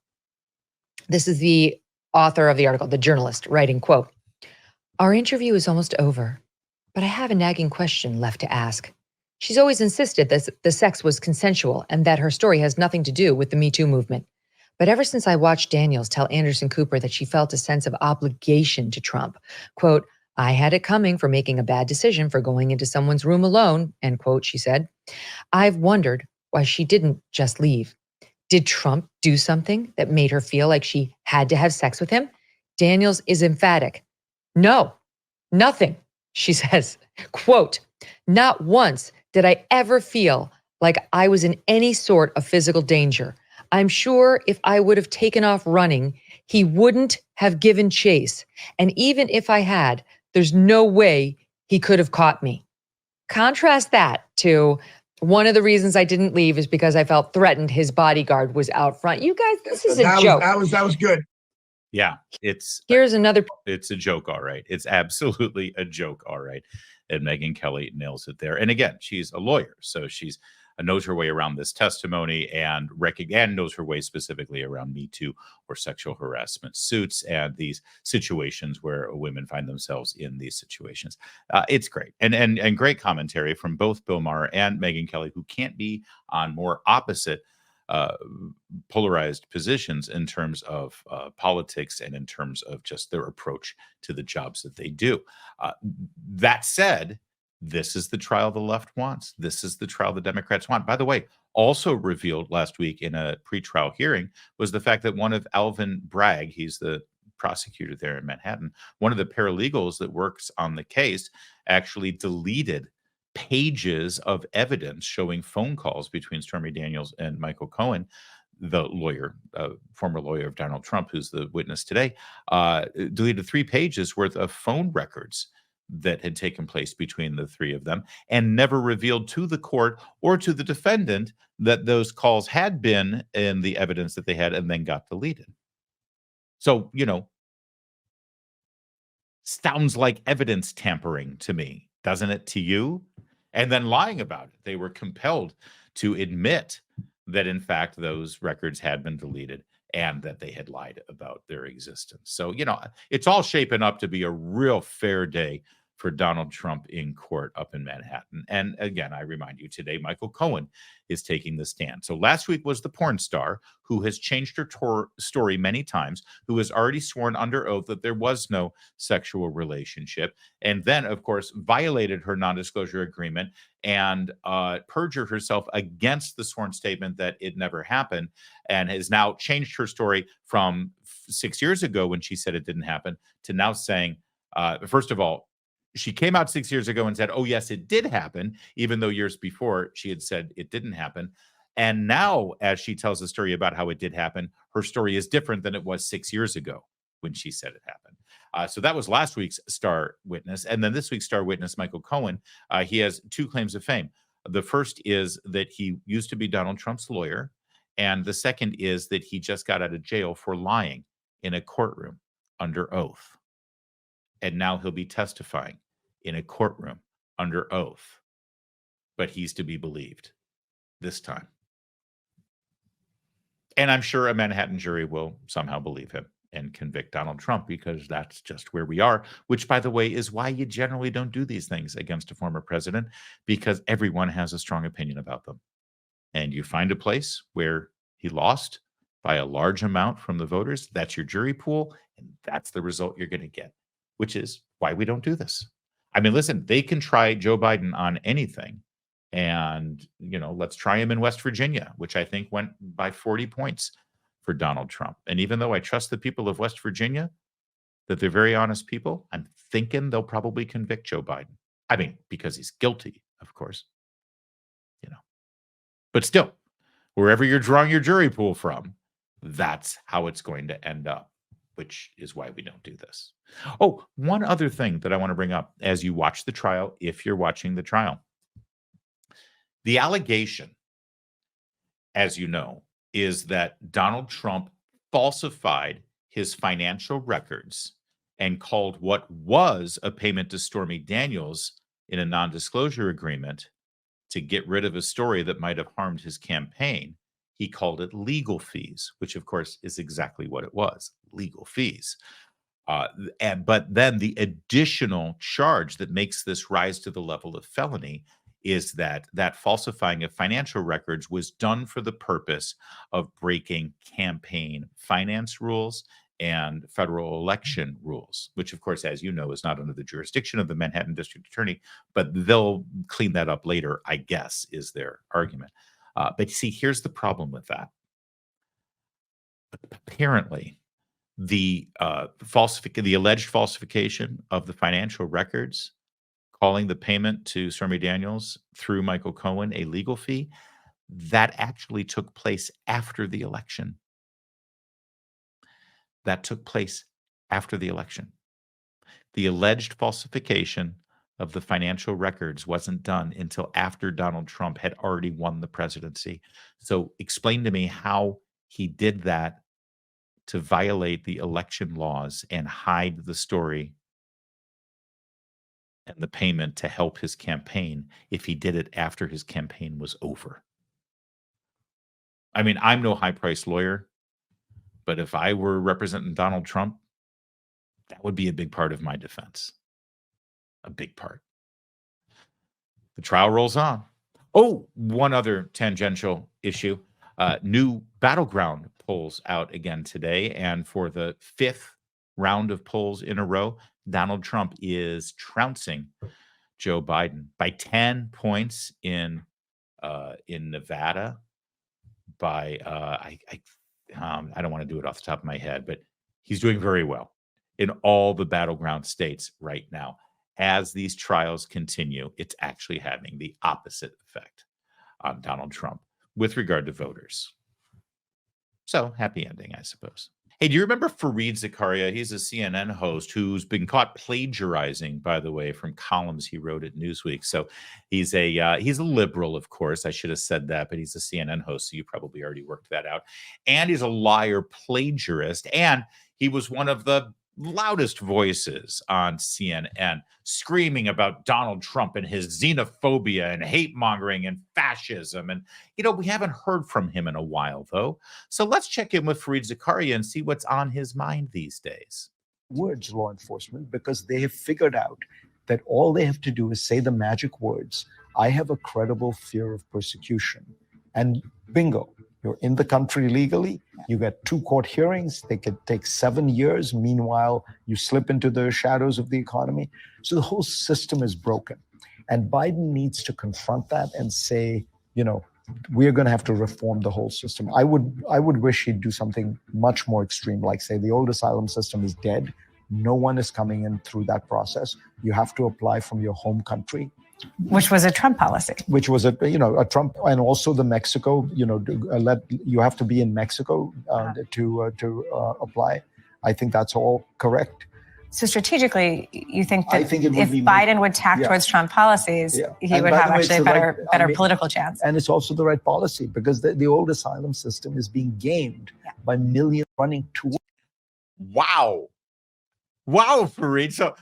This is the author of the article, the journalist, writing, quote, our interview is almost over, but I have a nagging question left to ask. She's always insisted that the sex was consensual and that her story has nothing to do with the Me Too movement. But ever since I watched Daniels tell Anderson Cooper that she felt a sense of obligation to Trump, quote, I had it coming for making a bad decision for going into someone's room alone, end quote, she said. I've wondered why she didn't just leave. Did Trump do something that made her feel like she had to have sex with him? Daniels is emphatic. No, nothing, she says. Quote, not once did I ever feel like I was in any sort of physical danger. I'm sure if I would have taken off running, he wouldn't have given chase. And even if I had, there's no way he could have caught me. Contrast that to one of the reasons I didn't leave is because I felt threatened. His bodyguard was out front. You guys, this is a joke. That was good. Yeah, it's a joke, all right. It's absolutely a joke, all right. And Megyn Kelly nails it there. And again, she's a lawyer, so she's knows her way around this testimony and knows her way specifically around Me Too or sexual harassment suits and these situations where women find themselves in these situations. It's great and great commentary from both Bill Maher and Megyn Kelly, who can't be on more opposite polarized positions in terms of politics and in terms of just their approach to the jobs that they do. That said, this is the trial the left wants. This is the trial the Democrats want. By the way, also revealed last week in a pretrial hearing was the fact that one of Alvin Bragg, he's the prosecutor there in Manhattan, one of the paralegals that works on the case actually deleted pages of evidence showing phone calls between Stormy Daniels and Michael Cohen, the lawyer, former lawyer of Donald Trump, who's the witness today, deleted 3 pages worth of phone records that had taken place between the 3 of them and never revealed to the court or to the defendant that those calls had been in the evidence that they had and then got deleted. So, sounds like evidence tampering to me, doesn't it to you? And then lying about it. They were compelled to admit that, in fact, those records had been deleted and that they had lied about their existence. So, it's all shaping up to be a real fair day for Donald Trump in court up in Manhattan. And again, I remind you today, Michael Cohen is taking the stand. So last week was the porn star who has changed her story many times, who has already sworn under oath that there was no sexual relationship, and then, of course, violated her non-disclosure agreement and perjured herself against the sworn statement that it never happened, and has now changed her story from 6 years ago when she said it didn't happen to now saying, first of all, she came out 6 years ago and said, oh, yes, it did happen, even though years before she had said it didn't happen. And now, as she tells the story about how it did happen, her story is different than it was 6 years ago when she said it happened. So that was last week's star witness. And then this week's star witness, Michael Cohen, he has 2 claims of fame. The first is that he used to be Donald Trump's lawyer. And the second is that he just got out of jail for lying in a courtroom under oath. And now he'll be testifying in a courtroom under oath. But he's to be believed this time. And I'm sure a Manhattan jury will somehow believe him and convict Donald Trump, because that's just where we are, which, by the way, is why you generally don't do these things against a former president, because everyone has a strong opinion about them. And you find a place where he lost by a large amount from the voters, that's your jury pool, and that's the result you're going to get, which is why we don't do this. I mean, listen, they can try Joe Biden on anything. And, let's try him in West Virginia, which I think went by 40 points for Donald Trump. And even though I trust the people of West Virginia, that they're very honest people, I'm thinking they'll probably convict Joe Biden. I mean, because he's guilty, of course. But still, wherever you're drawing your jury pool from, That's how it's going to end up, which is why we don't do this. Oh, one other thing that I want to bring up as you watch the trial, if you're watching the trial. The allegation, as you know, is that Donald Trump falsified his financial records and called what was a payment to Stormy Daniels in a non-disclosure agreement to get rid of a story that might have harmed his campaign. He called it legal fees, which of course is exactly what it was, legal fees. But then the additional charge that makes this rise to the level of felony is that falsifying of financial records was done for the purpose of breaking campaign finance rules and federal election rules, which of course, as you know, is not under the jurisdiction of the Manhattan District Attorney, but they'll clean that up later, I guess, is their argument. But see, here's the problem with that. Apparently, the alleged falsification of the financial records, calling the payment to Stormy Daniels through Michael Cohen a legal fee, that actually took place after the election. That took place after the election. The alleged falsification of the financial records wasn't done until after Donald Trump had already won the presidency. So explain to me how he did that to violate the election laws and hide the story and the payment to help his campaign if he did it after his campaign was over. I mean, I'm no high-priced lawyer, but if I were representing Donald Trump, that would be a big part of my defense. A big part. The trial rolls on. Oh, one other tangential issue. New battleground polls out again today. And for the 5th round of polls in a row, Donald Trump is trouncing Joe Biden by 10 points in Nevada. By I don't want to do it off the top of my head, but he's doing very well in all the battleground states right now. As these trials continue, it's actually having the opposite effect on Donald Trump with regard to voters. So happy ending, I suppose. Hey, do you remember Fareed Zakaria? He's a CNN host who's been caught plagiarizing, by the way, from columns he wrote at Newsweek. So he's a liberal, of course. I should have said that, but he's a CNN host, so you probably already worked that out. And he's a liar plagiarist, and he was one of the loudest voices on CNN screaming about Donald Trump and his xenophobia and hate mongering and fascism. And, we haven't heard from him in a while, though. So let's check in with Fareed Zakaria and see what's on his mind these days. Words, law enforcement, because they have figured out that all they have to do is say the magic words, I have a credible fear of persecution. And bingo. You're in the country legally. You get 2 court hearings. They could take 7 years. Meanwhile, you slip into the shadows of the economy. So the whole system is broken. And Biden needs to confront that and say, we're going to have to reform the whole system. I would wish he'd do something much more extreme, like say the old asylum system is dead. No one is coming in through that process. You have to apply from your home country. Which was a Trump policy. Which was a Trump, and also the Mexico. You have to be in Mexico to apply. I think that's all correct. So strategically, you think that if be Biden would tack towards Trump policies, he would have actually a better political chance. And it's also the right policy because the old asylum system is being gamed by millions running to. Wow, Fareed. So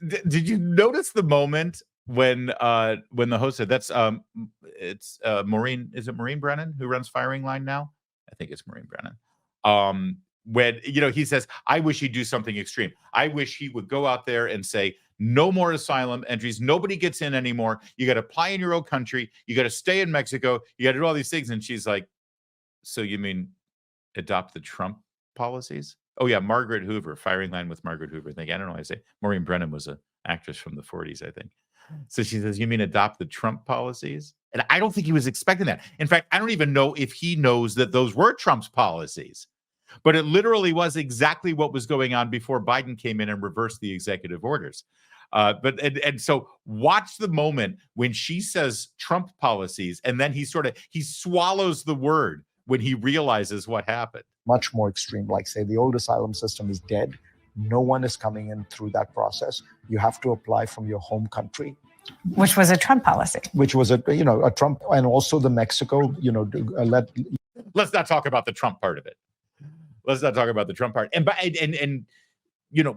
did you notice the moment when the host said it's Maureen, is it Maureen Brennan who runs Firing Line now? I think it's Maureen Brennan. When he says, I wish he'd do something extreme. I wish he would go out there and say, no more asylum entries. Nobody gets in anymore. You got to apply in your own country. You got to stay in Mexico. You got to do all these things. And she's like, so you mean adopt the Trump policies? Oh yeah, Margaret Hoover, Firing Line with Margaret Hoover. I don't know why I say Maureen Brennan was an actress from the 40s, I think. So she says, you mean adopt the Trump policies? And I don't think he was expecting that. In fact, I don't even know if he knows that those were Trump's policies. But it literally was exactly what was going on before Biden came in and reversed the executive orders. So watch the moment when she says Trump policies, and then he swallows the word when he realizes what happened. Much more extreme, like say the old asylum system is dead. No one is coming in through that process. You have to apply from your home country. Which was a Trump policy. Which was a Trump, and also the Mexico, Let's not talk about the Trump part of it. Let's not talk about the Trump part. And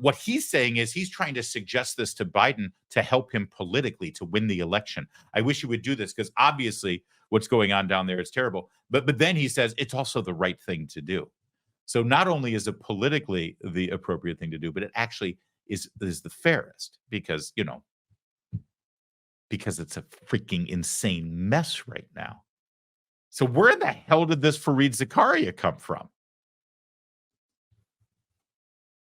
what he's saying is he's trying to suggest this to Biden to help him politically to win the election. I wish he would do this because obviously what's going on down there is terrible. But then he says it's also the right thing to do. So not only is it politically the appropriate thing to do, but it actually is the fairest because it's a freaking insane mess right now. So where the hell did this Fareed Zakaria come from?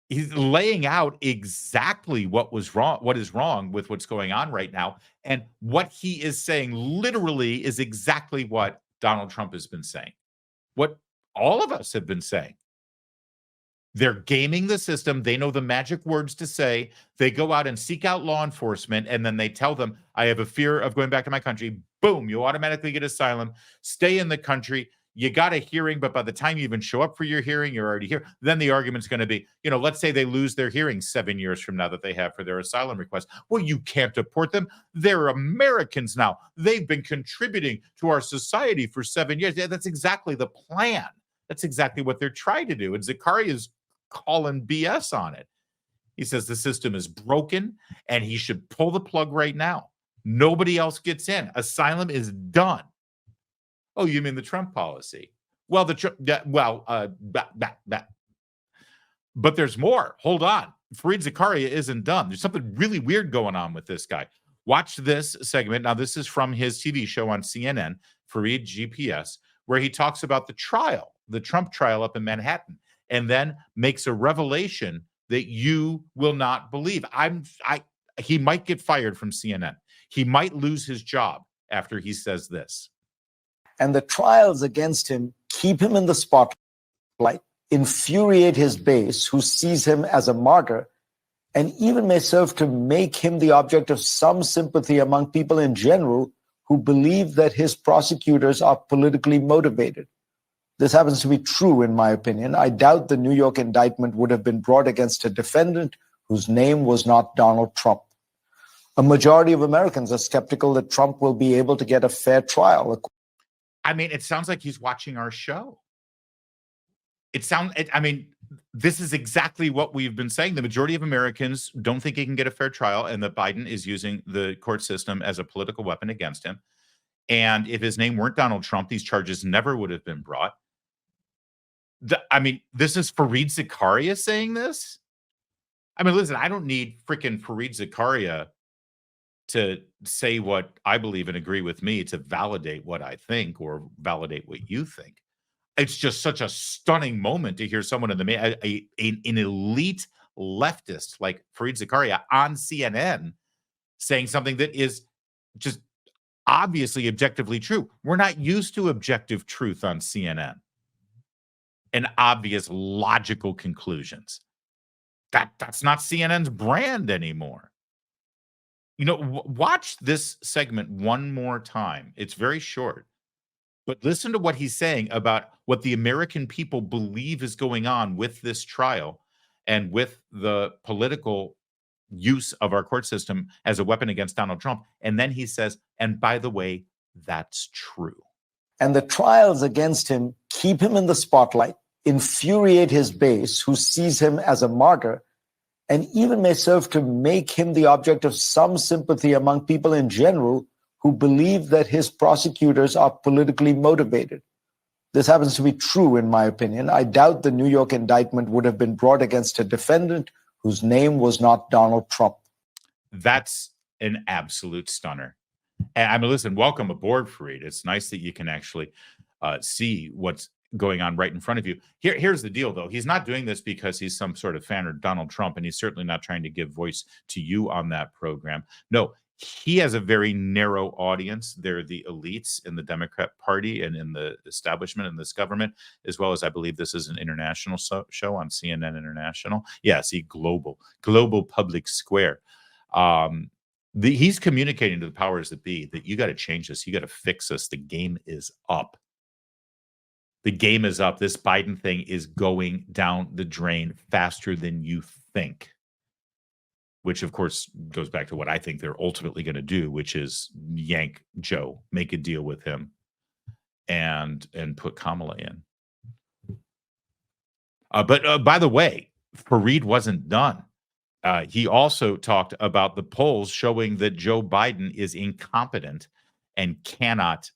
He's laying out exactly what is wrong with what's going on right now. And what he is saying literally is exactly what Donald Trump has been saying. What all of us have been saying. They're gaming the system. They know the magic words to say. They go out and seek out law enforcement, and then they tell them, I have a fear of going back to my country. Boom, you automatically get asylum. Stay in the country. You got a hearing, but by the time you even show up for your hearing, you're already here. Then the argument's going to be, let's say they lose their hearing 7 years from now that they have for their asylum request. Well, you can't deport them. They're Americans now. They've been contributing to our society for 7 years. Yeah, that's exactly the plan. That's exactly what they're trying to do. And Zakaria is calling BS on it. He says the system is broken and he should pull the plug right now. Nobody else gets in. Asylum is done. Oh, you mean the Trump policy? Well, but there's more. Hold on. Fareed Zakaria isn't done. There's something really weird going on with this guy. Watch this segment. Now, this is from his TV show on CNN, Fareed GPS, where he talks about the Trump trial up in Manhattan, and then makes a revelation that you will not believe. He might get fired from CNN. He might lose his job after he says this. And the trials against him keep him in the spotlight, infuriate his base who sees him as a martyr, and even may serve to make him the object of some sympathy among people in general who believe that his prosecutors are politically motivated. This happens to be true, in my opinion. I doubt the New York indictment would have been brought against a defendant whose name was not Donald Trump. A majority of Americans are skeptical that Trump will be able to get a fair trial. I mean, it sounds like he's watching our show. This is exactly what we've been saying. The majority of Americans don't think he can get a fair trial, and that Biden is using the court system as a political weapon against him. And if his name weren't Donald Trump, these charges never would have been brought. This is Fareed Zakaria saying this? Listen, I don't need freaking Fareed Zakaria to say what I believe and agree with me to validate what I think or validate what you think. It's just such a stunning moment to hear someone an elite leftist like Fareed Zakaria on CNN saying something that is just obviously objectively true. We're not used to objective truth on CNN and obvious logical conclusions. That's not CNN's brand anymore. Watch this segment one more time. It's very short, but listen to what he's saying about what the American people believe is going on with this trial and with the political use of our court system as a weapon against Donald Trump. And then he says, and by the way, that's true. And the trials against him keep him in the spotlight, infuriate his base who sees him as a martyr, and even may serve to make him the object of some sympathy among people in general who believe that his prosecutors are politically motivated. This happens to be true, in my opinion. I doubt the New York indictment would have been brought against a defendant whose name was not Donald Trump. That's an absolute stunner. And listen, welcome aboard, Fareed. It's nice that you can actually see what's going on right in front of you. Here's the deal, though. He's not doing this because he's some sort of fan of Donald Trump, and he's certainly not trying to give voice to you on that program. No, he has a very narrow audience. They're the elites in the Democrat Party and in the establishment in this government, as well as I believe this is an international show on CNN International. Yeah, see, global public square. He's communicating to the powers that be that you got to change this. You got to fix this. The game is up. The game is up. This Biden thing is going down the drain faster than you think, which of course goes back to what I think they're ultimately going to do, which is yank Joe, make a deal with him, and put Kamala in. But by the way, Fareed wasn't done. He also talked about the polls showing that Joe Biden is incompetent and cannot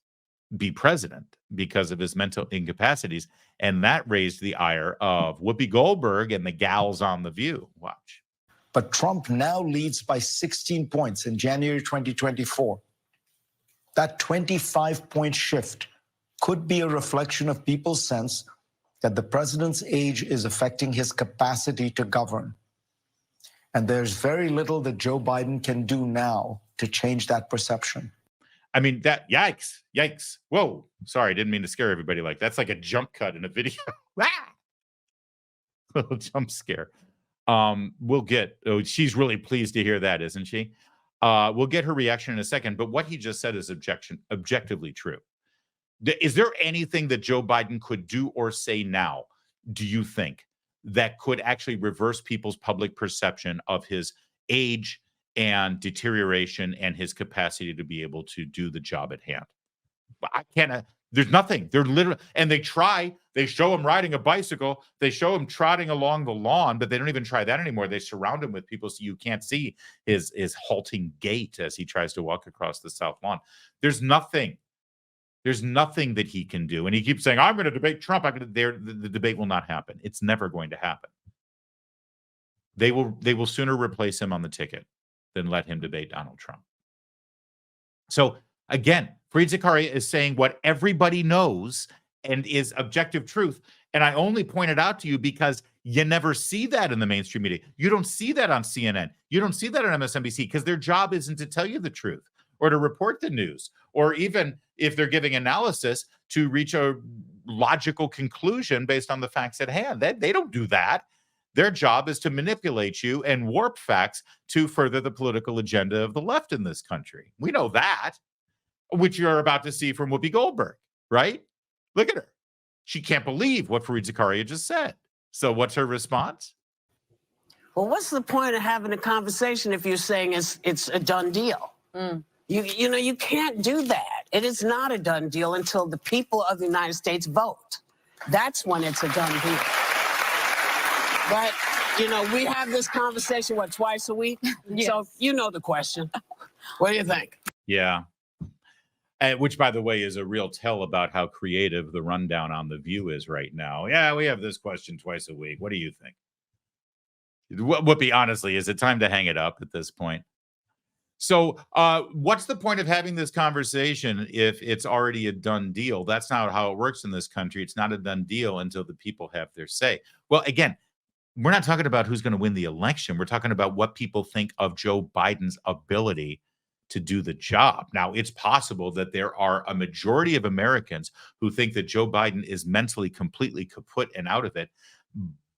be president because of his mental incapacities. And that raised the ire of Whoopi Goldberg and the gals on The View. Watch. But Trump now leads by 16 points in January 2024. That 25-point shift could be a reflection of people's sense that the president's age is affecting his capacity to govern. And there's very little that Joe Biden can do now to change that perception. I mean, that yikes. Whoa. Sorry, I didn't mean to scare everybody like that. That's like a jump cut in a video. Little jump scare. We'll get, she's really pleased to hear that, isn't she? We'll get her reaction in a second, but what he just said is objectively true. Is there anything that Joe Biden could do or say now, do you think, that could actually reverse people's public perception of his age and deterioration and his capacity to be able to do the job at hand? I can't, there's nothing. They're literally, and they show him riding a bicycle, they show him trotting along the lawn, but they don't even try that anymore. They surround him with people so you can't see his halting gait as he tries to walk across the South Lawn. There's nothing that he can do. And he keeps saying, I'm going to debate Trump. The debate will not happen. It's never going to happen. They will sooner replace him on the ticket than let him debate Donald Trump. So again, Fareed Zakaria is saying what everybody knows and is objective truth. And I only point it out to you because you never see that in the mainstream media. You don't see that on CNN. You don't see that on MSNBC because their job isn't to tell you the truth or to report the news, or even if they're giving analysis, to reach a logical conclusion based on the facts at hand. They don't do that. Their job is to manipulate you and warp facts to further the political agenda of the left in this country. We know that, which you're about to see from Whoopi Goldberg, right? Look at her. She can't believe what Fareed Zakaria just said. So what's her response? Well, what's the point of having a conversation if you're saying it's a done deal? You know, you can't do that. It is not a done deal until the people of the United States vote. That's when it's a done deal. But, you know, we have this conversation, twice a week? Yes. So you know the question. What do you think? Yeah. Which, by the way, is a real tell about how creative the rundown on The View is right now. Yeah, we have this question twice a week. What do you think? Whoopi, honestly, is it time to hang it up at this point? So what's the point of having this conversation if it's already a done deal? That's not how it works in this country. It's not a done deal until the people have their say. Well, again, we're not talking about who's going to win the election. We're talking about what people think of Joe Biden's ability to do the job. Now, it's possible that there are a majority of Americans who think that Joe Biden is mentally completely kaput and out of it,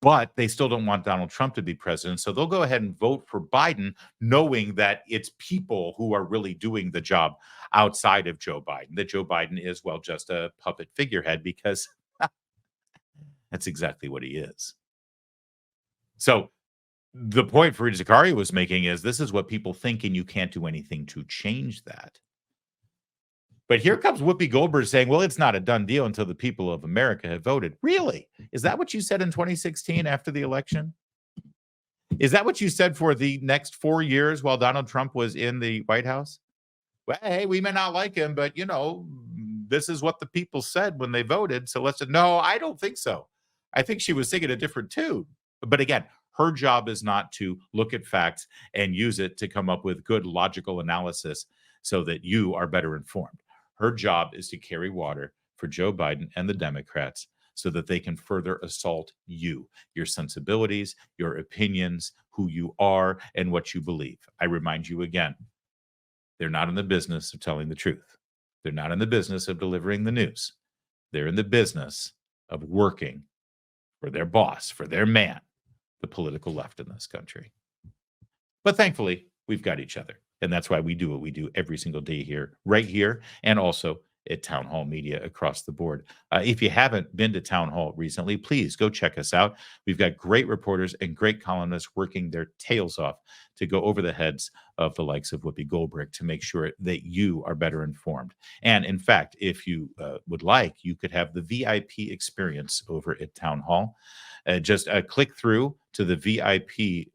but they still don't want Donald Trump to be president. So they'll go ahead and vote for Biden, knowing that it's people who are really doing the job outside of Joe Biden, that Joe Biden is, well, just a puppet figurehead, because that's exactly what he is. So the point Fareed Zakaria was making is this is what people think, and you can't do anything to change that. But here comes Whoopi Goldberg saying, well, it's not a done deal until the people of America have voted. Really? Is that what you said in 2016 after the election? Is that what you said for the next 4 years while Donald Trump was in the White House? Well, hey, we may not like him, but, you know, this is what the people said when they voted. So let's say, no, I don't think so. I think she was singing a different tune. But again, her job is not to look at facts and use it to come up with good logical analysis so that you are better informed. Her job is to carry water for Joe Biden and the Democrats so that they can further assault you, your sensibilities, your opinions, who you are, and what you believe. I remind you again, they're not in the business of telling the truth. They're not in the business of delivering the news. They're in the business of working for their boss, for their man, the political left in this country. But thankfully, we've got each other. And that's why we do what we do every single day here, right here, and also at Town Hall Media across the board. If you haven't been to Town Hall recently, please go check us out. We've got great reporters and great columnists working their tails off to go over the heads of the likes of Whoopi Goldberg to make sure that you are better informed. And in fact, if you would like, you could have the VIP experience over at Town Hall. Just click through to the VIP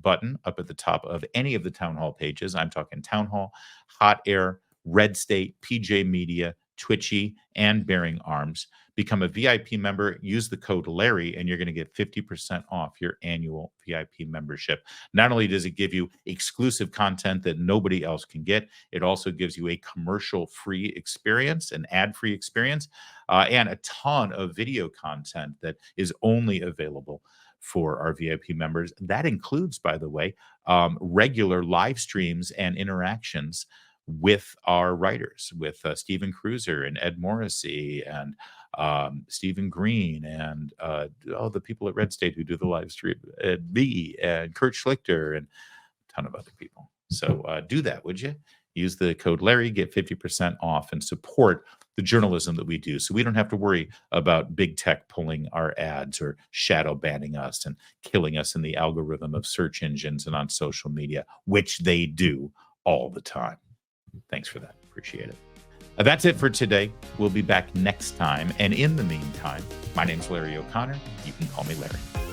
button up at the top of any of the Town Hall pages. I'm talking Town Hall, Hot Air, Red State, PJ Media, Twitchy, and Bearing Arms. Become a VIP member, use the code Larry, and you're going to get 50% off your annual VIP membership. Not only does it give you exclusive content that nobody else can get, it also gives you a commercial-free experience, an ad-free experience, and a ton of video content that is only available for our VIP members. That includes, by the way, regular live streams and interactions with our writers, with Stephen Cruiser and Ed Morrissey and Stephen Green and all the people at Red State who do the live stream, me and Kurt Schlichter and a ton of other people. So do that, would you? Use the code Larry, get 50% off, and support the journalism that we do, so we don't have to worry about big tech pulling our ads or shadow banning us and killing us in the algorithm of search engines and on social media, which they do all the time. Thanks for that. Appreciate it. That's it for today. We'll be back next time. And in the meantime, my name's Larry O'Connor. You can call me Larry.